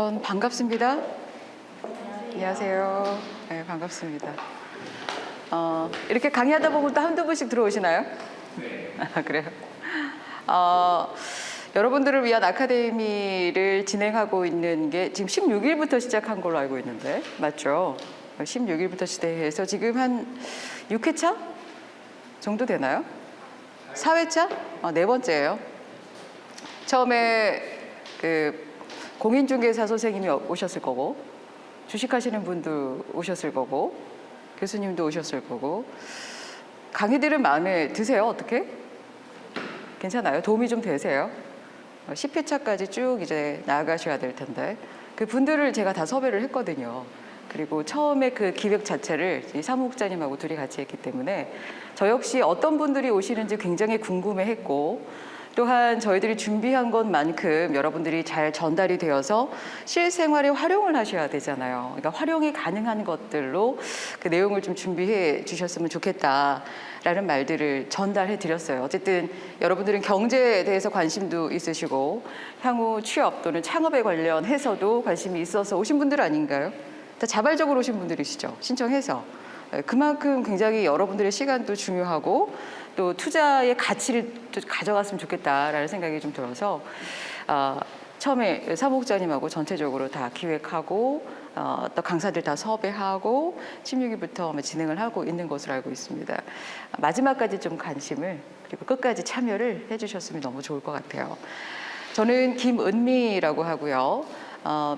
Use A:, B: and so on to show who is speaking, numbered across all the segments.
A: 우선 반갑습니다. 안녕하세요. 네, 반갑습니다. 이렇게 강의하다 보면 또 한두 분씩 들어오시나요?
B: 네.
A: 그래요? 여러분들을 위한 아카데미를 진행하고 있는 게 지금 16일부터 시작한 걸로 알고 있는데 맞죠? 16일부터 시작해서 지금 한 6회차 정도 되나요? 4회차? 네 번째예요. 처음에 공인중개사 선생님이 오셨을 거고, 주식하시는 분도 오셨을 거고, 교수님도 오셨을 거고. 강의들은 마음에 드세요? 어떻게? 괜찮아요? 도움이 좀 되세요? 10회차까지 쭉 이제 나아가셔야 될 텐데 그 분들을 제가 다 섭외를 했거든요. 그리고 처음에 그 기획 자체를 이 사무국장님하고 둘이 같이 했기 때문에 저 역시 어떤 분들이 오시는지 굉장히 궁금해했고, 또한 저희들이 준비한 것만큼 여러분들이 잘 전달이 되어서 실생활에 활용을 하셔야 되잖아요. 그러니까 활용이 가능한 것들로 그 내용을 좀 준비해 주셨으면 좋겠다라는 말들을 전달해 드렸어요. 어쨌든 여러분들은 경제에 대해서 관심도 있으시고 향후 취업 또는 창업에 관련해서도 관심이 있어서 오신 분들 아닌가요? 다 자발적으로 오신 분들이시죠. 신청해서. 그만큼 굉장히 여러분들의 시간도 중요하고 또 투자의 가치를 가져갔으면 좋겠다라는 생각이 좀 들어서 처음에 사무국장님하고 전체적으로 다 기획하고 또 강사들 다 섭외하고 16일부터 진행을 하고 있는 것으로 알고 있습니다. 마지막까지 좀 관심을 그리고 끝까지 참여를 해주셨으면 너무 좋을 것 같아요. 저는 김은미라고 하고요.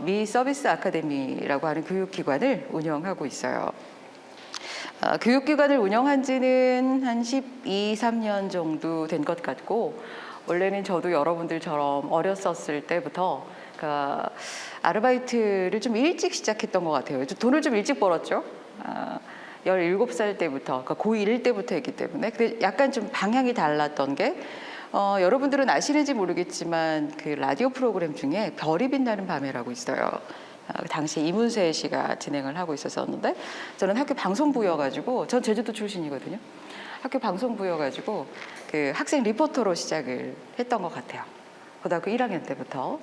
A: 미 서비스 아카데미라고 하는 교육기관을 운영하고 있어요. 교육기관을 운영한 지는 한 12, 13년 정도 된 것 같고, 원래는 저도 여러분들처럼 어렸었을 때부터 아르바이트를 좀 일찍 시작했던 것 같아요. 돈을 좀 일찍 벌었죠. 17살 때부터, 고1 때부터 했기 때문에. 근데 약간 좀 방향이 달랐던 게, 여러분들은 아시는지 모르겠지만 그 라디오 프로그램 중에 별이 빛나는 밤에라고 있어요. 당시 이문세 씨가 진행을 하고 있었는데 저는 학교 방송부여가지고, 전 제주도 출신이거든요. 학교 방송부여가지고 그 학생 리포터로 시작을 했던 것 같아요. 고등학교 1학년 때부터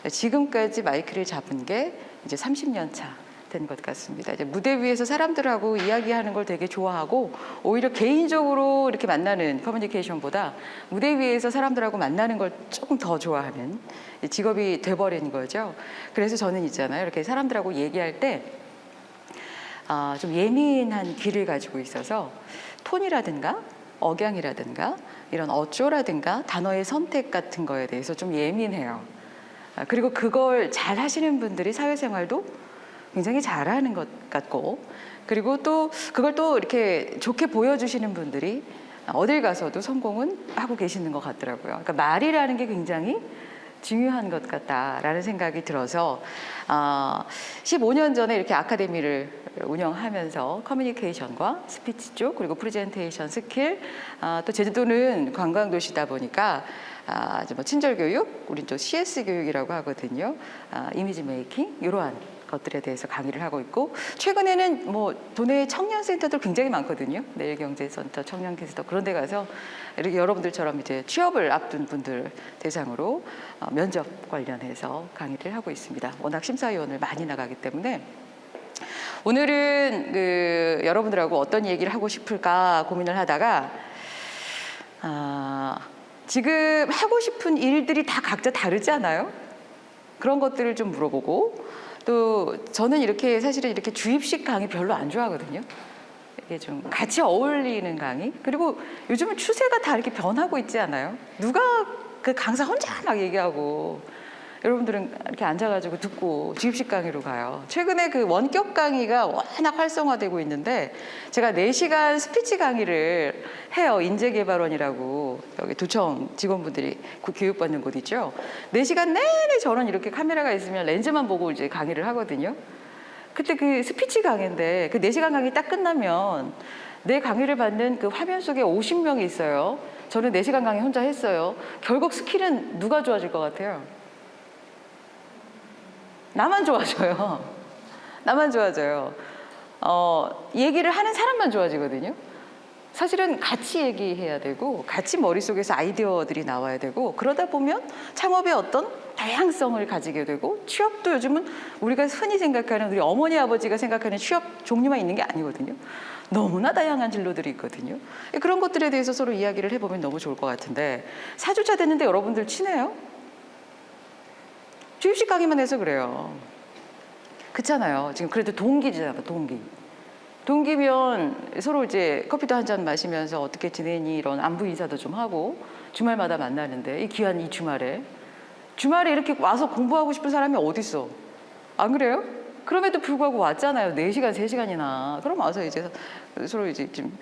A: 지금까지 마이크를 잡은 게 이제 30년 차 된 것 같습니다. 이제 무대 위에서 사람들하고 이야기하는 걸 되게 좋아하고, 오히려 개인적으로 이렇게 만나는 커뮤니케이션보다 무대 위에서 사람들하고 만나는 걸 조금 더 좋아하는 직업이 돼버린 거죠. 그래서 저는 있잖아요, 이렇게 사람들하고 얘기할 때 좀 예민한 귀를 가지고 있어서 톤이라든가 억양이라든가 이런 어조라든가 단어의 선택 같은 거에 대해서 좀 예민해요. 그리고 그걸 잘 하시는 분들이 사회생활도 굉장히 잘하는 것 같고, 그리고 또 그걸 또 이렇게 좋게 보여주시는 분들이 어딜 가서도 성공은 하고 계시는 것 같더라고요. 그러니까 말이라는 게 굉장히 중요한 것 같다라는 생각이 들어서 15년 전에 이렇게 아카데미를 운영하면서 커뮤니케이션과 스피치 쪽, 그리고 프레젠테이션 스킬, 또 제주도는 관광도시다 보니까 뭐 친절 교육, 우린 또 CS 교육이라고 하거든요. 이미지 메이킹 이러한 것들에 대해서 강의를 하고 있고, 최근에는 뭐 도내 청년센터들 굉장히 많거든요. 내일경제센터, 청년센터 그런 데 가서 이렇게 여러분들처럼 이제 취업을 앞둔 분들 대상으로 면접 관련해서 강의를 하고 있습니다. 워낙 심사위원을 많이 나가기 때문에 오늘은 여러분들하고 어떤 얘기를 하고 싶을까 고민을 하다가 지금 하고 싶은 일들이 다 각자 다르지 않아요? 그런 것들을 좀 물어보고, 또 저는 이렇게 사실은 이렇게 주입식 강의 별로 안 좋아하거든요. 이게 좀 같이 어울리는 강의. 그리고 요즘은 추세가 다 이렇게 변하고 있지 않아요? 누가 그 강사 혼자 막 얘기하고 여러분들은 이렇게 앉아가지고 듣고 주입식 강의로 가요. 최근에 그 원격 강의가 워낙 활성화되고 있는데 제가 4시간 스피치 강의를 해요. 인재개발원이라고 여기 도청 직원분들이 교육받는 곳 있죠. 4시간 내내 저는 이렇게 카메라가 있으면 렌즈만 보고 이제 강의를 하거든요. 그때 그 스피치 강의인데 그 4시간 강의 딱 끝나면 내 강의를 받는 그 화면 속에 50명이 있어요. 저는 4시간 강의 혼자 했어요. 결국 스킬은 누가 좋아질 것 같아요? 나만 좋아져요. 나만 좋아져요. 얘기를 하는 사람만 좋아지거든요. 사실은 같이 얘기해야 되고 같이 머릿속에서 아이디어들이 나와야 되고 그러다 보면 창업의 어떤 다양성을 가지게 되고 취업도 요즘은 우리가 흔히 생각하는 우리 어머니 아버지가 생각하는 취업 종류만 있는 게 아니거든요. 너무나 다양한 진로들이 있거든요. 그런 것들에 대해서 서로 이야기를 해보면 너무 좋을 것 같은데 4주차 됐는데 여러분들 친해요? 주입식 강의만 해서 그래요. 그렇잖아요. 지금 그래도 동기잖아요. 동기면 서로 이제 커피도 한 잔 마시면서 어떻게 지내니 이런 안부 인사도 좀 하고 주말마다 만나는데 이 귀한 이 주말에 이렇게 와서 공부하고 싶은 사람이 어디 있어? 안 그래요? 그럼에도 불구하고 왔잖아요. 4시간, 3시간이나. 그럼 와서 이제 서로 이제 좀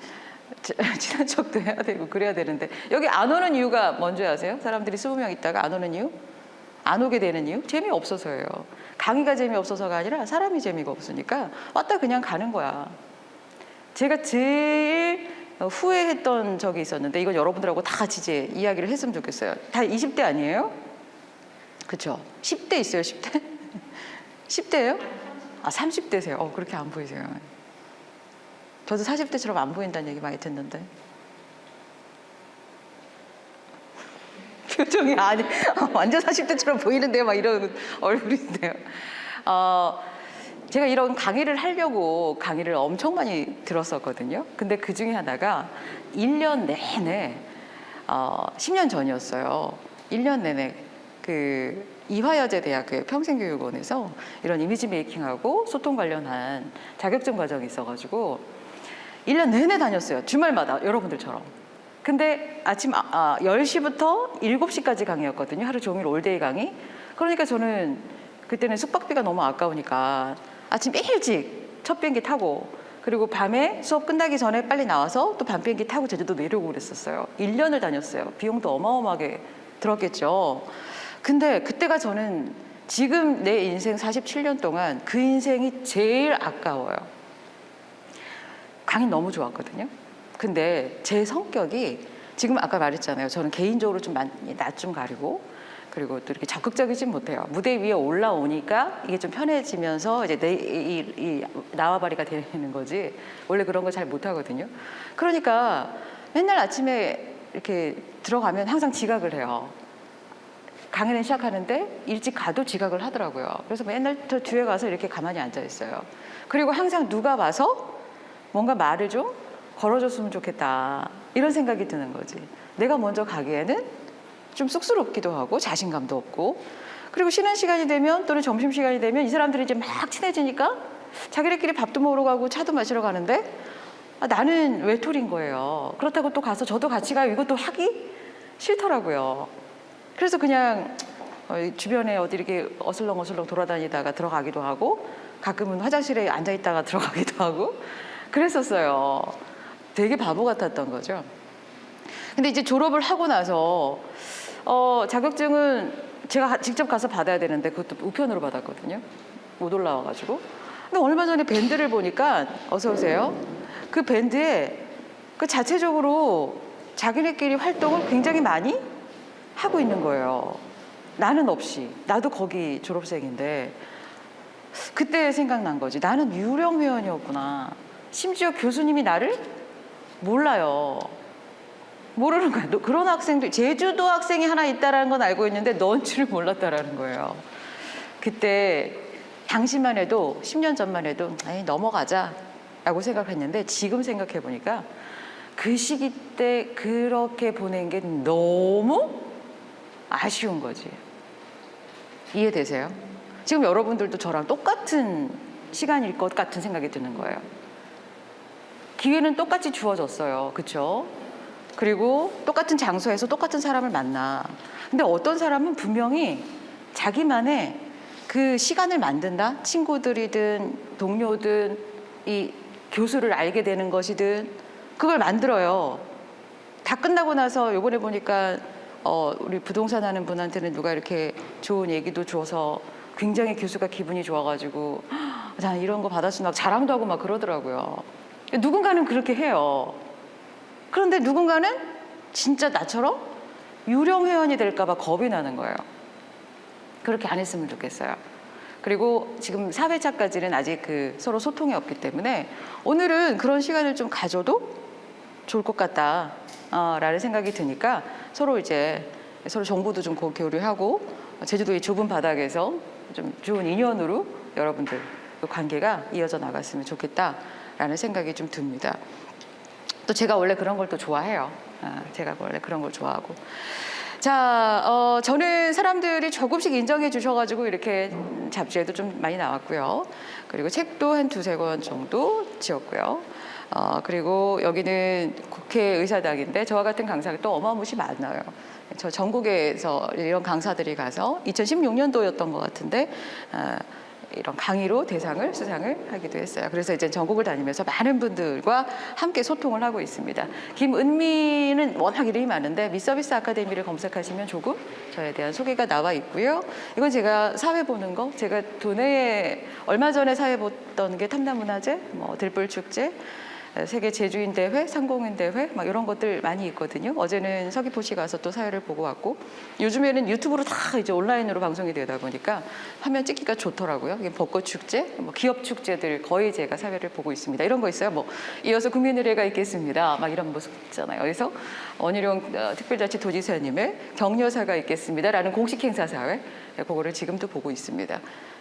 A: 친한 척도 해야 되고 그래야 되는데 여기 안 오는 이유가 뭔지 아세요? 사람들이 20명 있다가 안 오는 이유? 안 오게 되는 이유? 재미없어서예요. 강의가 재미없어서가 아니라 사람이 재미가 없으니까 왔다 그냥 가는 거야. 제가 제일 후회했던 적이 있었는데 이건 여러분들하고 다 같이 이제 이야기를 했으면 좋겠어요. 다 20대 아니에요? 그렇죠? 10대 있어요, 10대? 10대예요? 아, 30대세요. 그렇게 안 보이세요. 저도 40대처럼 안 보인다는 얘기 많이 듣는데. 표정이 아니 완전 40대처럼 보이는데요, 막 이런 얼굴인데요. 제가 이런 강의를 하려고 강의를 엄청 많이 들었었거든요. 근데 그 중에 하나가 1년 내내 10년 전이었어요. 1년 내내 그 이화여대 대학교의 평생교육원에서 이런 이미지 메이킹하고 소통 관련한 자격증 과정이 있어가지고 1년 내내 다녔어요. 주말마다 여러분들처럼. 근데 아침 10시부터 7시까지 강의였거든요. 하루 종일 올데이 강의. 그러니까 저는 그때는 숙박비가 너무 아까우니까 아침 일찍 첫 비행기 타고 그리고 밤에 수업 끝나기 전에 빨리 나와서 또 밤 비행기 타고 제주도 내려오고 그랬었어요. 1년을 다녔어요. 비용도 어마어마하게 들었겠죠. 근데 그때가 저는 지금 내 인생 47년 동안 그 인생이 제일 아까워요. 강의 너무 좋았거든요. 근데 제 성격이 지금 아까 말했잖아요. 저는 개인적으로 좀 낯 좀 가리고 그리고 또 이렇게 적극적이진 못해요. 무대 위에 올라오니까 이게 좀 편해지면서 이제 이 나와바리가 되는 거지. 원래 그런 거 잘 못하거든요. 그러니까 맨날 아침에 이렇게 들어가면 항상 지각을 해요. 강의는 시작하는데 일찍 가도 지각을 하더라고요. 그래서 맨날 저 뒤에 가서 이렇게 가만히 앉아 있어요. 그리고 항상 누가 와서 뭔가 말을 좀 걸어줬으면 좋겠다 이런 생각이 드는 거지. 내가 먼저 가기에는 좀 쑥스럽기도 하고 자신감도 없고 그리고 쉬는 시간이 되면 또는 점심시간이 되면 이 사람들이 이제 막 친해지니까 자기들끼리 밥도 먹으러 가고 차도 마시러 가는데 나는 외톨인 거예요. 그렇다고 또 가서 저도 같이 가요. 이것도 하기 싫더라고요. 그래서 그냥 주변에 어디 이렇게 어슬렁어슬렁 돌아다니다가 들어가기도 하고 가끔은 화장실에 앉아있다가 들어가기도 하고 그랬었어요. 되게 바보 같았던 거죠. 근데 이제 졸업을 하고 나서 자격증은 제가 직접 가서 받아야 되는데 그것도 우편으로 받았거든요. 못 올라와가지고. 근데 얼마 전에 밴드를 보니까 어서 오세요. 그 밴드에 그 자체적으로 자기네끼리 활동을 굉장히 많이 하고 있는 거예요. 나는 없이. 나도 거기 졸업생인데 그때 생각난 거지. 나는 유령 회원이었구나. 심지어 교수님이 나를 몰라요. 모르는 거야. 그런 학생도 제주도 학생이 하나 있다라는 건 알고 있는데 넌 줄을 몰랐다라는 거예요. 그때 당시만 해도 10년 전만 해도 에이, 넘어가자라고 생각했는데 지금 생각해 보니까 그 시기 때 그렇게 보낸 게 너무 아쉬운 거지. 이해되세요? 지금 여러분들도 저랑 똑같은 시간일 것 같은 생각이 드는 거예요. 기회는 똑같이 주어졌어요. 그렇죠? 그리고 똑같은 장소에서 똑같은 사람을 만나. 근데 어떤 사람은 분명히 자기만의 그 시간을 만든다. 친구들이든 동료든 이 교수를 알게 되는 것이든 그걸 만들어요. 다 끝나고 나서 요번에 보니까 우리 부동산 하는 분한테는 누가 이렇게 좋은 얘기도 줘서 굉장히 교수가 기분이 좋아가지고 나 이런 거 받았으면 자랑도 하고 막 그러더라고요. 누군가는 그렇게 해요. 그런데 누군가는 진짜 나처럼 유령 회원이 될까 봐 겁이 나는 거예요. 그렇게 안 했으면 좋겠어요. 그리고 지금 4회차까지는 아직 그 서로 소통이 없기 때문에 오늘은 그런 시간을 좀 가져도 좋을 것 같다. 라는 생각이 드니까 서로 정보도 좀 교류하고 제주도 이 좁은 바닥에서 좀 좋은 인연으로 여러분들 그 관계가 이어져 나갔으면 좋겠다라는 생각이 좀 듭니다. 또 제가 원래 그런 걸 또 좋아해요. 제가 원래 그런 걸 좋아하고. 자, 저는 사람들이 조금씩 인정해 주셔가지고 이렇게 잡지에도 좀 많이 나왔고요. 그리고 책도 한 2-3권 정도 지었고요. 그리고 여기는 국회의사당인데 저와 같은 강사가 또 어마무시 많아요. 저 전국에서 이런 강사들이 가서 2016년도였던 것 같은데 이런 강의로 수상을 하기도 했어요. 그래서 이제 전국을 다니면서 많은 분들과 함께 소통을 하고 있습니다. 김은미는 워낙 이름이 많은데 미서비스 아카데미를 검색하시면 조금 저에 대한 소개가 나와 있고요. 이건 제가 사회 보는 거, 제가 도내에 얼마 전에 사회 봤던 게 탐나문화제, 들불축제, 세계 제주인 대회, 상공인 대회 막 이런 것들 많이 있거든요. 어제는 서귀포시 가서 또 사회를 보고 왔고 요즘에는 유튜브로 다 이제 온라인으로 방송이 되다 보니까 화면 찍기가 좋더라고요. 이게 벚꽃 축제, 기업 축제들 거의 제가 사회를 보고 있습니다. 이런 거 있어요. 이어서 국민의례가 있겠습니다. 막 이런 모습 있잖아요. 그래서 원희룡 특별자치도지사님의 격려사가 있겠습니다라는 공식 행사 사회 그거를 지금도 보고 있습니다.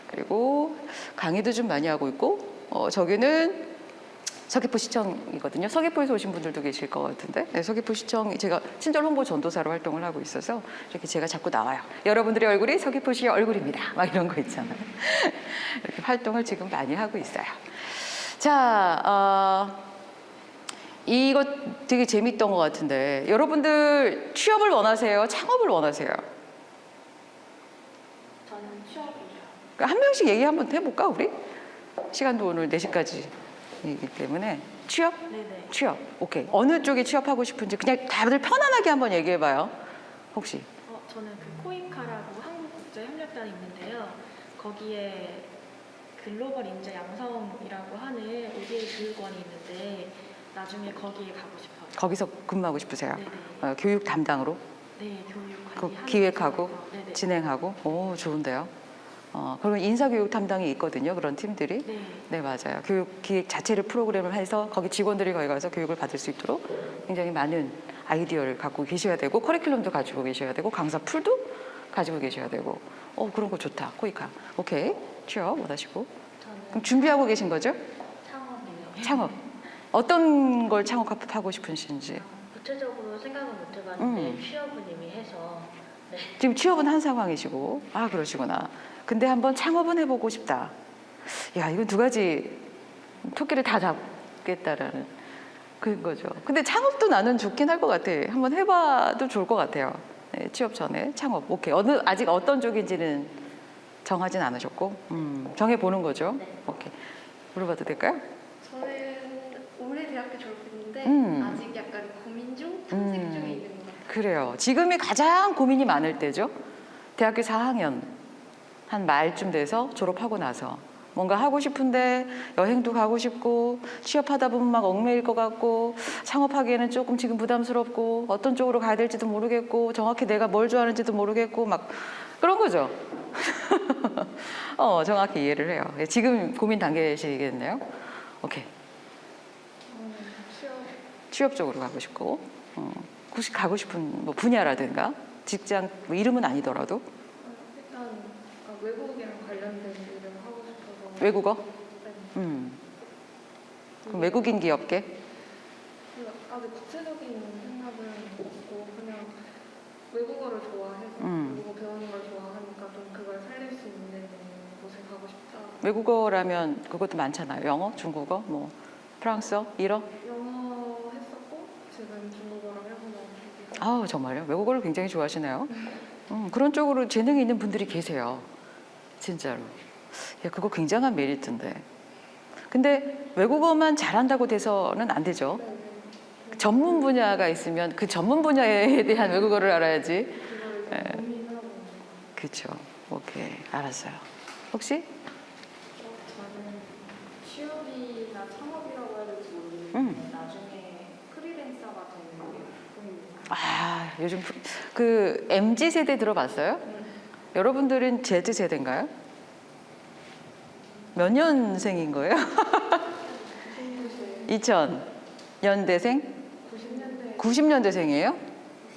A: 그리고 강의도 좀 많이 하고 있고 저기는 서귀포시청이거든요. 서귀포에서 오신 분들도 계실 것 같은데 서귀포시청 제가 친절 홍보 전도사로 활동을 하고 있어서 이렇게 제가 자꾸 나와요. 여러분들의 얼굴이 서귀포시의 얼굴입니다. 막 이런 거 있잖아요. 이렇게 활동을 지금 많이 하고 있어요. 자, 이거 되게 재밌던 것 같은데 여러분들 취업을 원하세요? 창업을 원하세요?
B: 저는 취업이요.
A: 한 명씩 얘기 한번 해볼까 우리? 시간도 오늘 4시까지 이기 때문에 취업?
B: 네네.
A: 취업. 오케이. 어느 쪽에 취업하고 싶은지 그냥 다들 편안하게 한번 얘기해봐요. 혹시?
B: 저는 그 코이카라고 한국국제협력단이 있는데요. 거기에 글로벌 인재 양성이라고 하는 ODA 교육원이 있는데 나중에 거기에 가고 싶어요.
A: 거기서 근무하고 싶으세요?
B: 네네.
A: 교육 담당으로?
B: 네, 교육
A: 그
B: 관리
A: 기획하고
B: 네네.
A: 진행하고? 오, 좋은데요. 그러면 인사교육 담당이 있거든요. 그런 팀들이.
B: 네.
A: 네, 맞아요. 교육 기획 자체를 프로그램을 해서 거기 직원들이 거기 가서 교육을 받을 수 있도록 굉장히 많은 아이디어를 갖고 계셔야 되고 커리큘럼도 가지고 계셔야 되고 강사 풀도 가지고 계셔야 되고 그런 거 좋다. 코이카. 오케이. 취업 원하시고. 그럼 준비하고 계신 거죠?
B: 창업이요.
A: 창업. 어떤 걸 창업하고 싶으신지.
B: 구체적으로 생각은 못 해봤는데 취업은 이미 해서 네.
A: 지금 취업은 한 상황이시고. 그러시구나. 근데 한번 창업은 해보고 싶다. 야, 이건 2가지 토끼를 다 잡겠다라는 그런 거죠. 근데 창업도 나는 좋긴 할 것 같아. 한번 해봐도 좋을 것 같아요. 네, 취업 전에 창업. 오케이. 아직 어떤 쪽인지는 정하진 않으셨고, 정해보는 거죠.
B: 네.
A: 오케이. 물어봐도 될까요?
C: 저는 올해 대학교 졸업했는데 아직 약간 고민 중, 탐색 중에 있는 것 같아요.
A: 그래요. 지금이 가장 고민이 많을 때죠. 대학교 4학년 한 말쯤 돼서 졸업하고 나서 뭔가 하고 싶은데 여행도 가고 싶고 취업하다 보면 막 얽매일 것 같고 창업하기에는 조금 지금 부담스럽고 어떤 쪽으로 가야 될지도 모르겠고 정확히 내가 뭘 좋아하는지도 모르겠고 막 그런 거죠. 정확히 이해를 해요. 지금 고민 단계시겠네요. 오케이. 취업 쪽으로 가고 싶고 혹시 가고 싶은 분야라든가 직장 이름은 아니더라도
C: 일단 외국이랑 관련된 일을 하고 싶어서.
A: 외국어?
C: 네.
A: 그럼 외국인 기업계?
C: 아직 구체적인 생각은 없고 그냥 외국어를 좋아해서 외국어 배우는 걸 좋아하니까 좀 그걸 살릴 수 있는 곳에 가고 싶다.
A: 외국어라면 그것도 많잖아요. 영어, 중국어, 프랑스어, 일어?
C: 영어 했었고 지금 중국어랑 일본어.
A: 정말요? 외국어를 굉장히 좋아하시네요. 그런 쪽으로 재능이 있는 분들이 계세요. 진짜로. 야, 그거 굉장한 메리트인데. 근데 외국어만 잘한다고 돼서는 안 되죠. 전문 분야가 있으면 그 전문 분야에 대한 외국어를 알아야지.
C: 그걸 이제 고민하고.
A: 그렇죠. 오케이, 알았어요. 혹시?
C: 저는 취업이나 창업이라고 해야 될지 모르겠는데 나중에 프리랜서가 되는 게 꿈입니다.
A: 요즘 그 MZ 세대 들어봤어요? 여러분들은 Z 세대인가요? 몇 년생인 거예요? 2000 연대생? 90년대생이에요?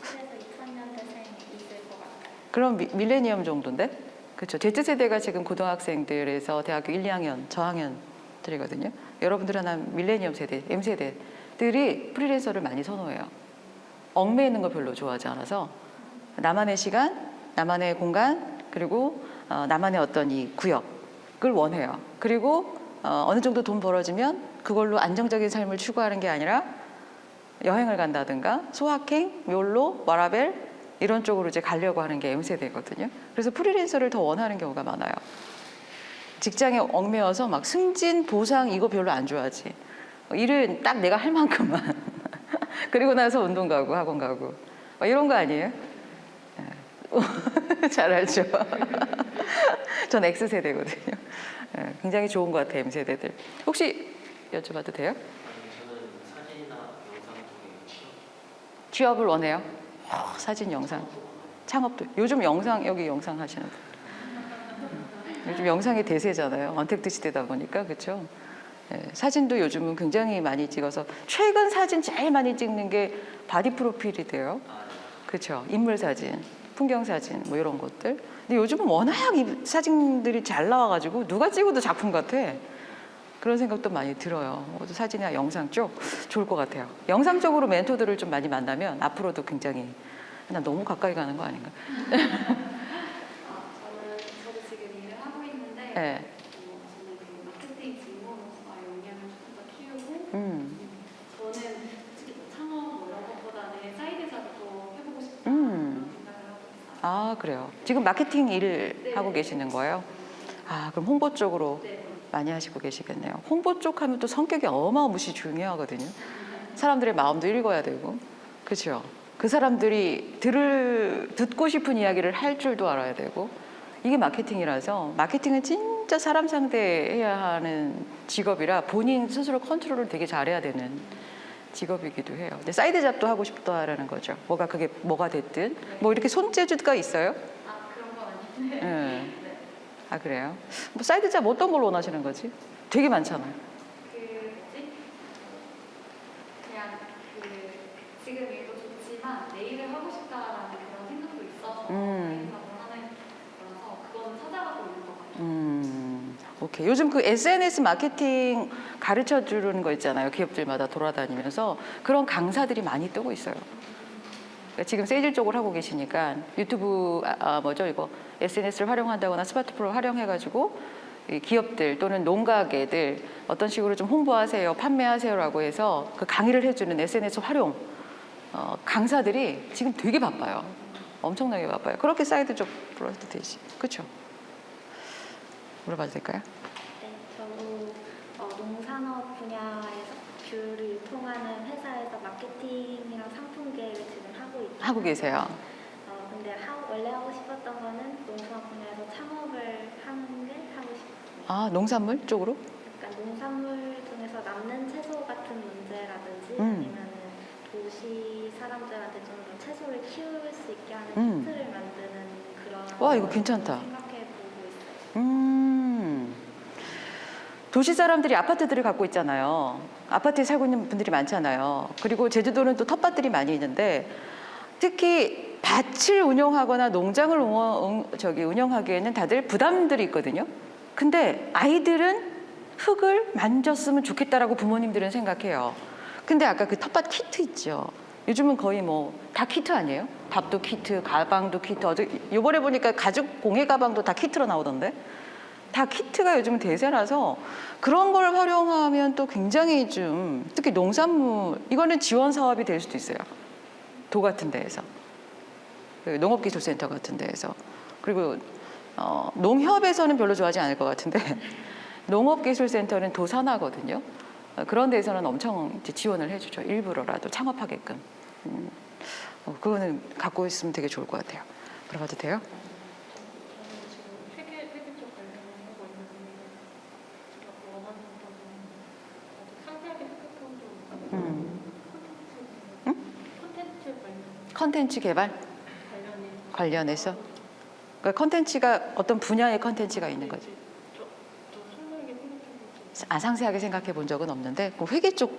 D: 90에서 2000년대생 있을 것 같아요.
A: 그럼 밀레니엄 정도인데? 그렇죠. Z세대가 지금 고등학생들에서 대학교 1, 2학년, 저학년들이거든요. 여러분들은 한 밀레니엄 세대, M세대들이 프리랜서를 많이 선호해요. 얽매이는 거 별로 좋아하지 않아서 나만의 시간, 나만의 공간, 그리고 나만의 어떤 이 구역을 원해요. 그리고 어느 정도 돈 벌어지면 그걸로 안정적인 삶을 추구하는 게 아니라 여행을 간다든가 소확행, 욜로, 워라벨 이런 쪽으로 이제 가려고 하는 게 M세대거든요. 그래서 프리랜서를 더 원하는 경우가 많아요. 직장에 얽매여서 막 승진, 보상 이거 별로 안 좋아하지. 일은 딱 내가 할 만큼만. 그리고 나서 운동 가고 학원 가고 이런 거 아니에요? 잘 알죠. 전 X세대거든요. 굉장히 좋은 것 같아요, M세대들. 혹시 여쭤봐도 돼요?
E: 저는 사진이나 영상 중에
A: 취업을 원해요? 사진, 영상, 창업도. 요즘 영상, 여기 영상 하시는 분. 요즘 영상이 대세잖아요. 언택트 시대다 보니까, 그렇죠? 사진도 요즘은 굉장히 많이 찍어서 최근 사진 제일 많이 찍는 게 바디 프로필이 돼요. 그렇죠? 인물 사진, 풍경 사진 뭐 이런 것들. 근데 요즘은 워낙 이 사진들이 잘 나와가지고 누가 찍어도 작품 같아. 그런 생각도 많이 들어요. 사진이나 영상 쪽 좋을 것 같아요. 영상 쪽으로 멘토들을 좀 많이 만나면 앞으로도 굉장히 나 너무 가까이 가는 거 아닌가?
D: 저도 지금 일을 하고 있는데
A: 네.
D: 저는 그 마케팅 직무로서의 역량을 조금 더 키우고
A: 음.
D: 저는 솔직히 뭐 창업 뭐 이런 것보다는 사이드 잡도 해보고 싶다 그런 생각을 하고 있어요.
A: 아, 그래요. 지금 마케팅 일을
D: 네.
A: 하고 계시는 거예요? 아, 그럼 홍보 쪽으로
D: 네.
A: 많이 하시고 계시겠네요. 홍보 쪽 하면 또 성격이 어마무시 중요하거든요. 사람들의 마음도 읽어야 되고, 그렇죠? 그 사람들이 듣고 싶은 이야기를 할 줄도 알아야 되고, 이게 마케팅이라서 마케팅은 진짜 사람 상대해야 하는 직업이라 본인 스스로 컨트롤을 되게 잘해야 되는 직업이기도 해요. 근데 사이드 잡도 하고 싶다라는 거죠. 그게 뭐가 됐든 뭐 이렇게 손재주가 있어요?
D: 아 그런 건 아닌데
A: 네. 아, 그래요? 뭐 사이드 잡 어떤 걸 원하시는 거지? 되게 많잖아요.
D: 그 뭐지? 그냥 그 지금 일도 좋지만 내일을 하고 싶다라는 그런 생각도 있어서 내일 하는 거라서 그거는 찾아가고 있는 것 같아요.
A: 오케이. 요즘 그 SNS 마케팅 가르쳐 주는 거 있잖아요. 기업들마다 돌아다니면서 그런 강사들이 많이 뜨고 있어요. 그러니까 지금 세질 쪽을 하고 계시니까 유튜브 이거 SNS를 활용한다거나 스마트폰을 활용해가지고 이 기업들 또는 농가게들 어떤 식으로 좀 홍보하세요, 판매하세요라고 해서 그 강의를 해주는 SNS 활용 강사들이 지금 되게 바빠요. 엄청나게 바빠요. 그렇게 사이드 쪽으로 해도 되지. 그렇죠? 물어봐도 될까요?
D: 네, 저도 농산업 분야에서 귤을 유통하는 회사에서 마케팅이랑 상품 계획을 지금 하고 있어요.
A: 하고 계세요.
D: 근데 원래 하고 싶었던 거는 농산업 분야에서 창업을 하는 게 하고 싶어요.
A: 아, 농산물 쪽으로?
D: 그러니까 농산물 중에서 남는 채소 같은 문제라든지
A: 음.
D: 아니면 도시 사람들한테 좀 더 채소를 키울 수 있게 하는 키트를 만드는 그런
A: 와, 이거 괜찮다.
D: 생각해보고 있어요.
A: 도시 사람들이 아파트들을 갖고 있잖아요. 아파트에 살고 있는 분들이 많잖아요. 그리고 제주도는 또 텃밭들이 많이 있는데 특히 밭을 운영하거나 농장을 운영하기에는 다들 부담들이 있거든요. 근데 아이들은 흙을 만졌으면 좋겠다라고 부모님들은 생각해요. 근데 아까 그 텃밭 키트 있죠. 요즘은 거의 뭐 다 키트 아니에요? 밥도 키트, 가방도 키트. 요번에 보니까 가죽 공예 가방도 다 키트로 나오던데. 다 키트가 요즘 대세라서 그런 걸 활용하면 또 굉장히 좀 특히 농산물 이거는 지원 사업이 될 수도 있어요. 도 같은 데에서 농업기술센터 같은 데에서 그리고 농협에서는 별로 좋아하지 않을 것 같은데 농업기술센터는 도 산하거든요. 그런 데서는 엄청 이제 지원을 해주죠. 일부러라도 창업하게끔. 그거는 갖고 있으면 되게 좋을 것 같아요. 물어봐도 돼요?
C: 저는 지금 회계 쪽 관련하고 있는데 제가 원하는 거는 상세하게 생각해본 적 콘텐츠 관련
A: 컨텐츠 개발 관련해서 그러니까 컨텐츠가 어떤 분야의 컨텐츠가 있는 거죠.
C: 좀 설명하게 생각해보지
A: 상세하게 생각해 본 적은 없는데 그 회계 쪽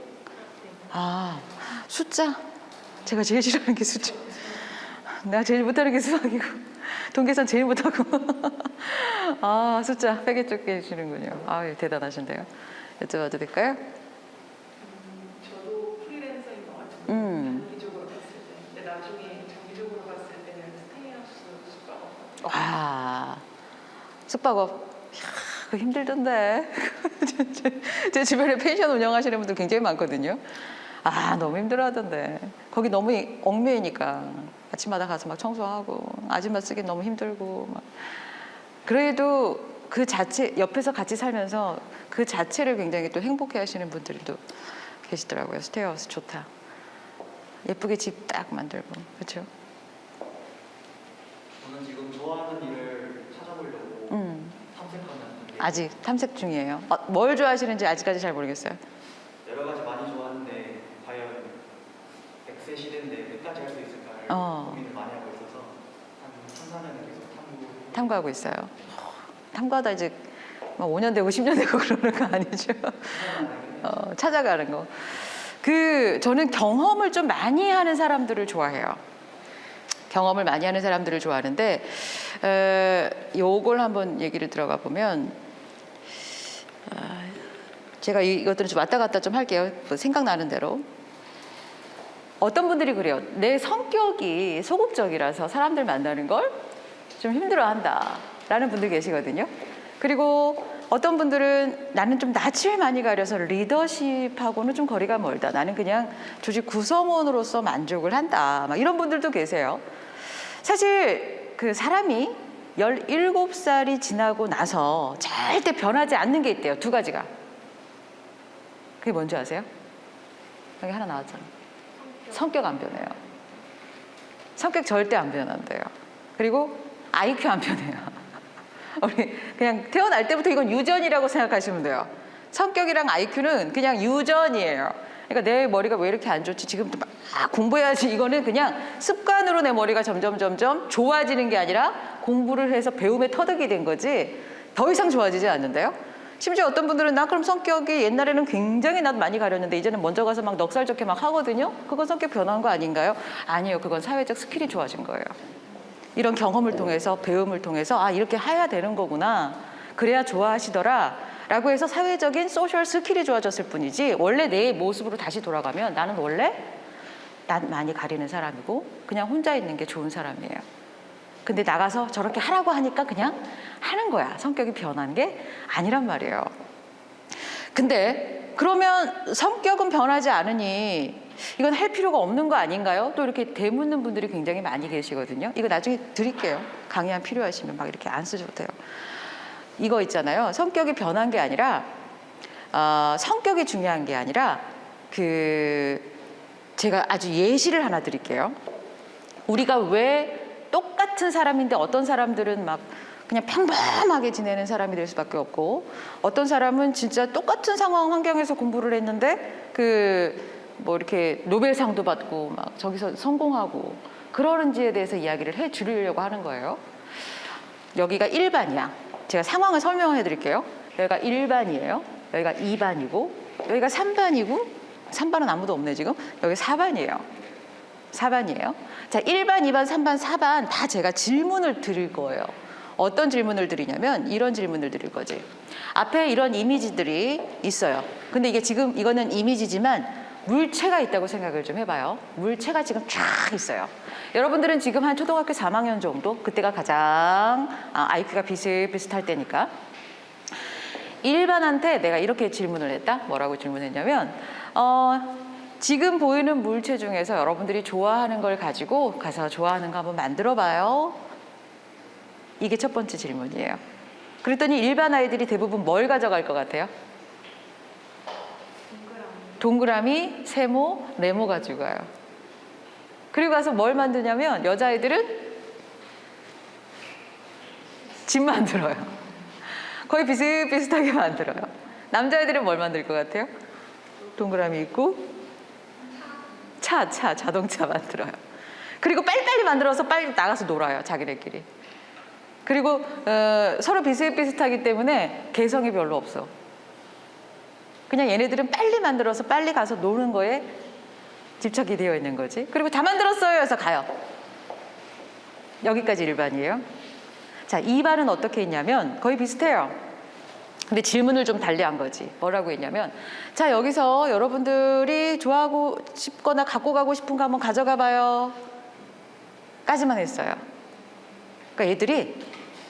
A: 숫자 제가 제일 싫어하는 게 숫자. 내가 제일 못하는 게 수학이고 동계산 제일 못하고 아 숫자 빼기 쫓게 해주시는군요. 아 대단하신데요. 여쭤봐도 될까요?
F: 저도 프리랜서인 것 같은데 단기적으로 봤을 때 근데 나중에 장기적으로 봤을 때는 스테이하우스 숙박업
A: 와 숙박업 이야, 그거 힘들던데 제 주변에 펜션 운영하시는 분들 굉장히 많거든요. 아 너무 힘들어하던데 거기 너무 얽매이니까 아침마다 가서 막 청소하고 아줌마 쓰기 너무 힘들고 막. 그래도 그 자체 옆에서 같이 살면서 그 자체를 굉장히 또 행복해하시는 분들도 계시더라고요. 스테이하우스 좋다. 예쁘게 집 딱 만들고 그렇죠.
G: 저는 지금 좋아하는 일을 찾아보려고 탐색하는 게
A: 아직 탐색 중이에요. 뭘 좋아하시는지 아직까지 잘 모르겠어요.
G: 여러 가지 많이 좋아하는데 과연 100세 시대인데 끝까지 할 수 있을까를 고민을 많이 하고 있어서 한 3, 4년을 계속
A: 탐구하고 있어요. 탐구하다 이제 막 5년 되고 10년 되고 그러는 거 아니죠? 찾아가는 거. 저는 경험을 좀 많이 하는 사람들을 좋아해요. 경험을 많이 하는 사람들을 좋아하는데 요걸 한번 얘기를 들어가 보면 제가 이것들은 좀 왔다 갔다 좀 할게요. 생각나는 대로. 어떤 분들이 그래요. 내 성격이 소극적이라서 사람들 만나는 걸 좀 힘들어한다 라는 분들 계시거든요. 그리고 어떤 분들은 나는 좀 낯을 많이 가려서 리더십하고는 좀 거리가 멀다. 나는 그냥 조직 구성원으로서 만족을 한다. 막 이런 분들도 계세요. 사실 그 사람이 17살이 지나고 나서 절대 변하지 않는 게 있대요. 두 가지가. 그게 뭔지 아세요? 여기 하나 나왔잖아요. 성격 안 변해요. 성격 절대 안 변한대요. 그리고 IQ 안 변해요. 우리 그냥 태어날 때부터 이건 유전이라고 생각하시면 돼요. 성격이랑 IQ는 그냥 유전이에요. 그러니까 내 머리가 왜 이렇게 안 좋지? 지금도 막 공부해야지. 이거는 그냥 습관으로 내 머리가 점점 좋아지는 게 아니라 공부를 해서 배움에 터득이 된 거지 더 이상 좋아지지 않는데요. 심지어 어떤 분들은 나 그럼 성격이 옛날에는 굉장히 낯 많이 가렸는데 이제는 먼저 가서 막 넉살 좋게 막 하거든요. 그건 성격 변한 거 아닌가요? 아니에요. 그건 사회적 스킬이 좋아진 거예요. 이런 경험을 통해서 배움을 통해서 아 이렇게 해야 되는 거구나. 그래야 좋아하시더라. 라고 해서 사회적인 소셜 스킬이 좋아졌을 뿐이지 원래 내 모습으로 다시 돌아가면 나는 원래 낯 많이 가리는 사람이고 그냥 혼자 있는 게 좋은 사람이에요. 근데 나가서 저렇게 하라고 하니까 그냥 하는 거야. 성격이 변한 게 아니란 말이에요. 근데 그러면 성격은 변하지 않으니 이건 할 필요가 없는 거 아닌가요? 또 이렇게 되묻는 분들이 굉장히 많이 계시거든요. 이거 나중에 드릴게요. 강의안 필요하시면 막 이렇게 안 쓰셔도 돼요. 이거 있잖아요. 성격이 변한 게 아니라 성격이 중요한 게 아니라 제가 아주 예시를 하나 드릴게요. 우리가 왜 똑같은 사람인데 어떤 사람들은 막 그냥 평범하게 지내는 사람이 될 수밖에 없고 어떤 사람은 진짜 똑같은 상황 환경에서 공부를 했는데 뭐 이렇게 노벨상도 받고 막 저기서 성공하고 그러는지에 대해서 이야기를 해 주려고 하는 거예요. 여기가 1반이야. 제가 상황을 설명해 드릴게요. 여기가 1반이에요. 여기가 2반이고 여기가 3반이고 3반은 아무도 없네 지금. 여기 4반이에요. 4반이에요. 자, 1반, 2반, 3반, 4반 다 제가 질문을 드릴 거예요. 어떤 질문을 드리냐면 이런 질문을 드릴 거지. 앞에 이런 이미지들이 있어요. 근데 이게 지금 이거는 이미지지만 물체가 있다고 생각을 좀 해봐요. 물체가 지금 쫙 있어요. 여러분들은 지금 한 초등학교 3학년 정도 그때가 가장 IQ가 비슷비슷할 때니까 1반한테 내가 이렇게 질문을 했다. 뭐라고 질문했냐면 지금 보이는 물체 중에서 여러분들이 좋아하는 걸 가지고 가서 좋아하는 거 한번 만들어 봐요. 이게 첫 번째 질문이에요. 그랬더니 일반 아이들이 대부분 뭘 가져갈 것 같아요? 동그라미, 세모, 네모 가지고 가요. 그리고 가서 뭘 만드냐면 여자아이들은 집 만들어요. 거의 비슷비슷하게 만들어요. 남자애들은 뭘 만들 것 같아요? 동그라미 있고 자동차 만들어요. 그리고 빨리빨리 만들어서 빨리 나가서 놀아요. 자기네끼리. 그리고 서로 비슷비슷하기 때문에 개성이 별로 없어. 그냥 얘네들은 빨리 만들어서 빨리 가서 노는 거에 집착이 되어 있는 거지. 그리고 다 만들었어요 해서 가요. 여기까지 1반이에요. 자, 2반은 어떻게 했냐면 거의 비슷해요. 근데 질문을 좀 달리한 거지. 뭐라고 했냐면, 자, 여기서 여러분들이 좋아하고 싶거나 갖고 가고 싶은 거 한번 가져가 봐요. 까지만 했어요. 그러니까 얘들이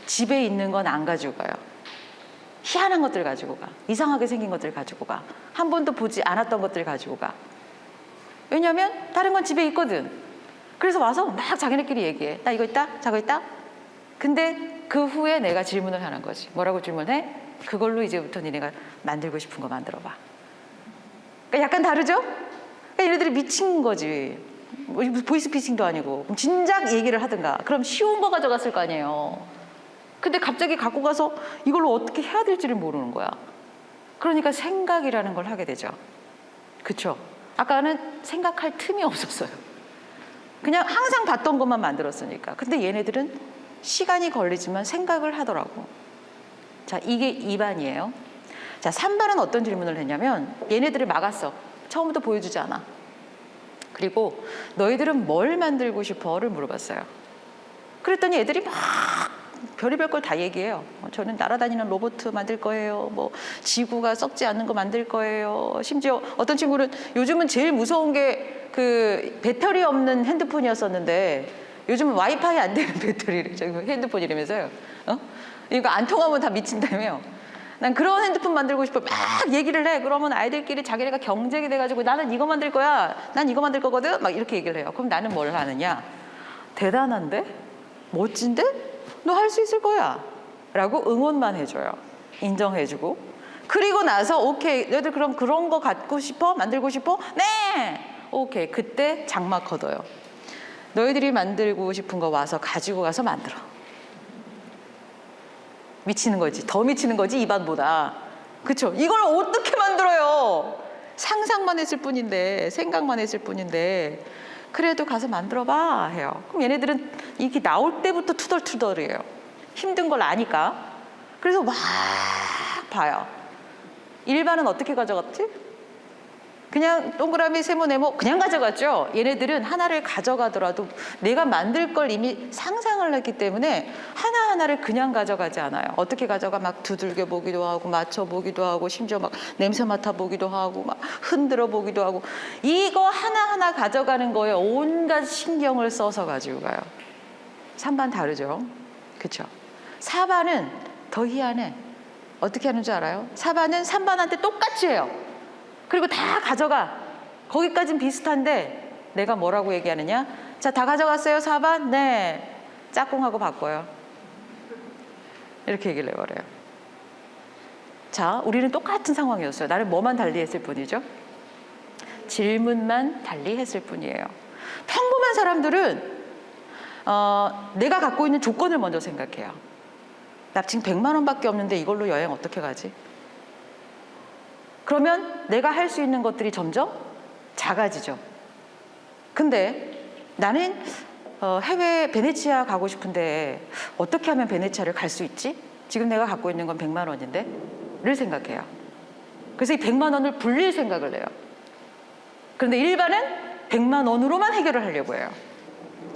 A: 집에 있는 건 안 가지고 가요. 희한한 것들 가지고 가. 이상하게 생긴 것들 가지고 가. 한 번도 보지 않았던 것들 가지고 가. 왜냐면 다른 건 집에 있거든. 그래서 와서 막 자기네끼리 얘기해. 나 이거 있다? 저거 있다? 근데 그 후에 내가 질문을 하는 거지. 뭐라고 질문해? 그걸로 이제부터 니네가 만들고 싶은 거 만들어봐. 그러니까 약간 다르죠? 그러니까 얘네들이 미친 거지. 보이스피싱도 아니고. 그럼 진작 얘기를 하든가. 그럼 쉬운 거 가져갔을 거 아니에요. 근데 갑자기 갖고 가서 이걸로 어떻게 해야 될지를 모르는 거야. 그러니까 생각이라는 걸 하게 되죠. 그쵸? 아까는 생각할 틈이 없었어요. 그냥 항상 봤던 것만 만들었으니까. 근데 얘네들은 시간이 걸리지만 생각을 하더라고. 자, 이게 2반이에요. 자, 3반은 어떤 질문을 했냐면 얘네들을 막았어. 처음부터 보여주지 않아. 그리고 너희들은 뭘 만들고 싶어?를 물어봤어요. 그랬더니 애들이 막 별의별 걸 다 얘기해요. 저는 날아다니는 로봇 만들 거예요. 뭐 지구가 썩지 않는 거 만들 거예요. 심지어 어떤 친구는 요즘은 제일 무서운 게 그 배터리 없는 핸드폰이었었는데 요즘은 와이파이 안 되는 배터리를 저기 핸드폰이라면서요. 이거 안 통하면 다 미친다며요. 난 그런 핸드폰 만들고 싶어. 막 얘기를 해. 그러면 아이들끼리 자기네가 경쟁이 돼가지고 나는 이거 만들 거야. 난 이거 만들 거거든. 막 이렇게 얘기를 해요. 그럼 나는 뭘 하느냐? 대단한데? 멋진데? 너 할 수 있을 거야. 라고 응원만 해줘요. 인정해주고. 그리고 나서 오케이. 너희들 그럼 그런 거 갖고 싶어? 만들고 싶어? 네! 오케이. 그때 장막 걷어요. 너희들이 만들고 싶은 거 와서 가지고 가서 만들어. 미치는 거지. 더 미치는 거지, 2반보다. 그쵸? 이걸 어떻게 만들어요? 상상만 했을 뿐인데, 생각만 했을 뿐인데, 그래도 가서 만들어봐 해요. 그럼 얘네들은 이게 나올 때부터 투덜투덜해요. 힘든 걸 아니까. 그래서 막 봐요. 1반은 어떻게 가져갔지? 그냥 동그라미 세모 네모 그냥 가져갔죠. 얘네들은 하나를 가져가더라도 내가 만들 걸 이미 상상을 했기 때문에 하나하나를 그냥 가져가지 않아요. 어떻게 가져가? 막 두들겨 보기도 하고 맞춰보기도 하고 심지어 막 냄새 맡아보기도 하고 막 흔들어 보기도 하고 이거 하나하나 가져가는 거에 온갖 신경을 써서 가지고 가요. 3반 다르죠. 그렇죠? 4반은 더 희한해. 어떻게 하는 줄 알아요? 4반은 3반한테 똑같이 해요. 그리고 다 가져가. 거기까진 비슷한데 내가 뭐라고 얘기하느냐? 자, 다 가져갔어요, 4반? 네. 짝꿍하고 바꿔요. 이렇게 얘기를 해버려요. 자, 우리는 똑같은 상황이었어요. 나는 뭐만 달리했을 뿐이죠? 질문만 달리했을 뿐이에요. 평범한 사람들은 내가 갖고 있는 조건을 먼저 생각해요. 나 지금 100만 원밖에 없는데 이걸로 여행 어떻게 가지? 그러면 내가 할 수 있는 것들이 점점 작아지죠. 근데 나는 해외 베네치아 가고 싶은데 어떻게 하면 베네치아를 갈 수 있지? 지금 내가 갖고 있는 건 100만 원인데 를 생각해요. 그래서 이 100만 원을 불릴 생각을 해요. 그런데 일반은 100만 원으로만 해결을 하려고 해요.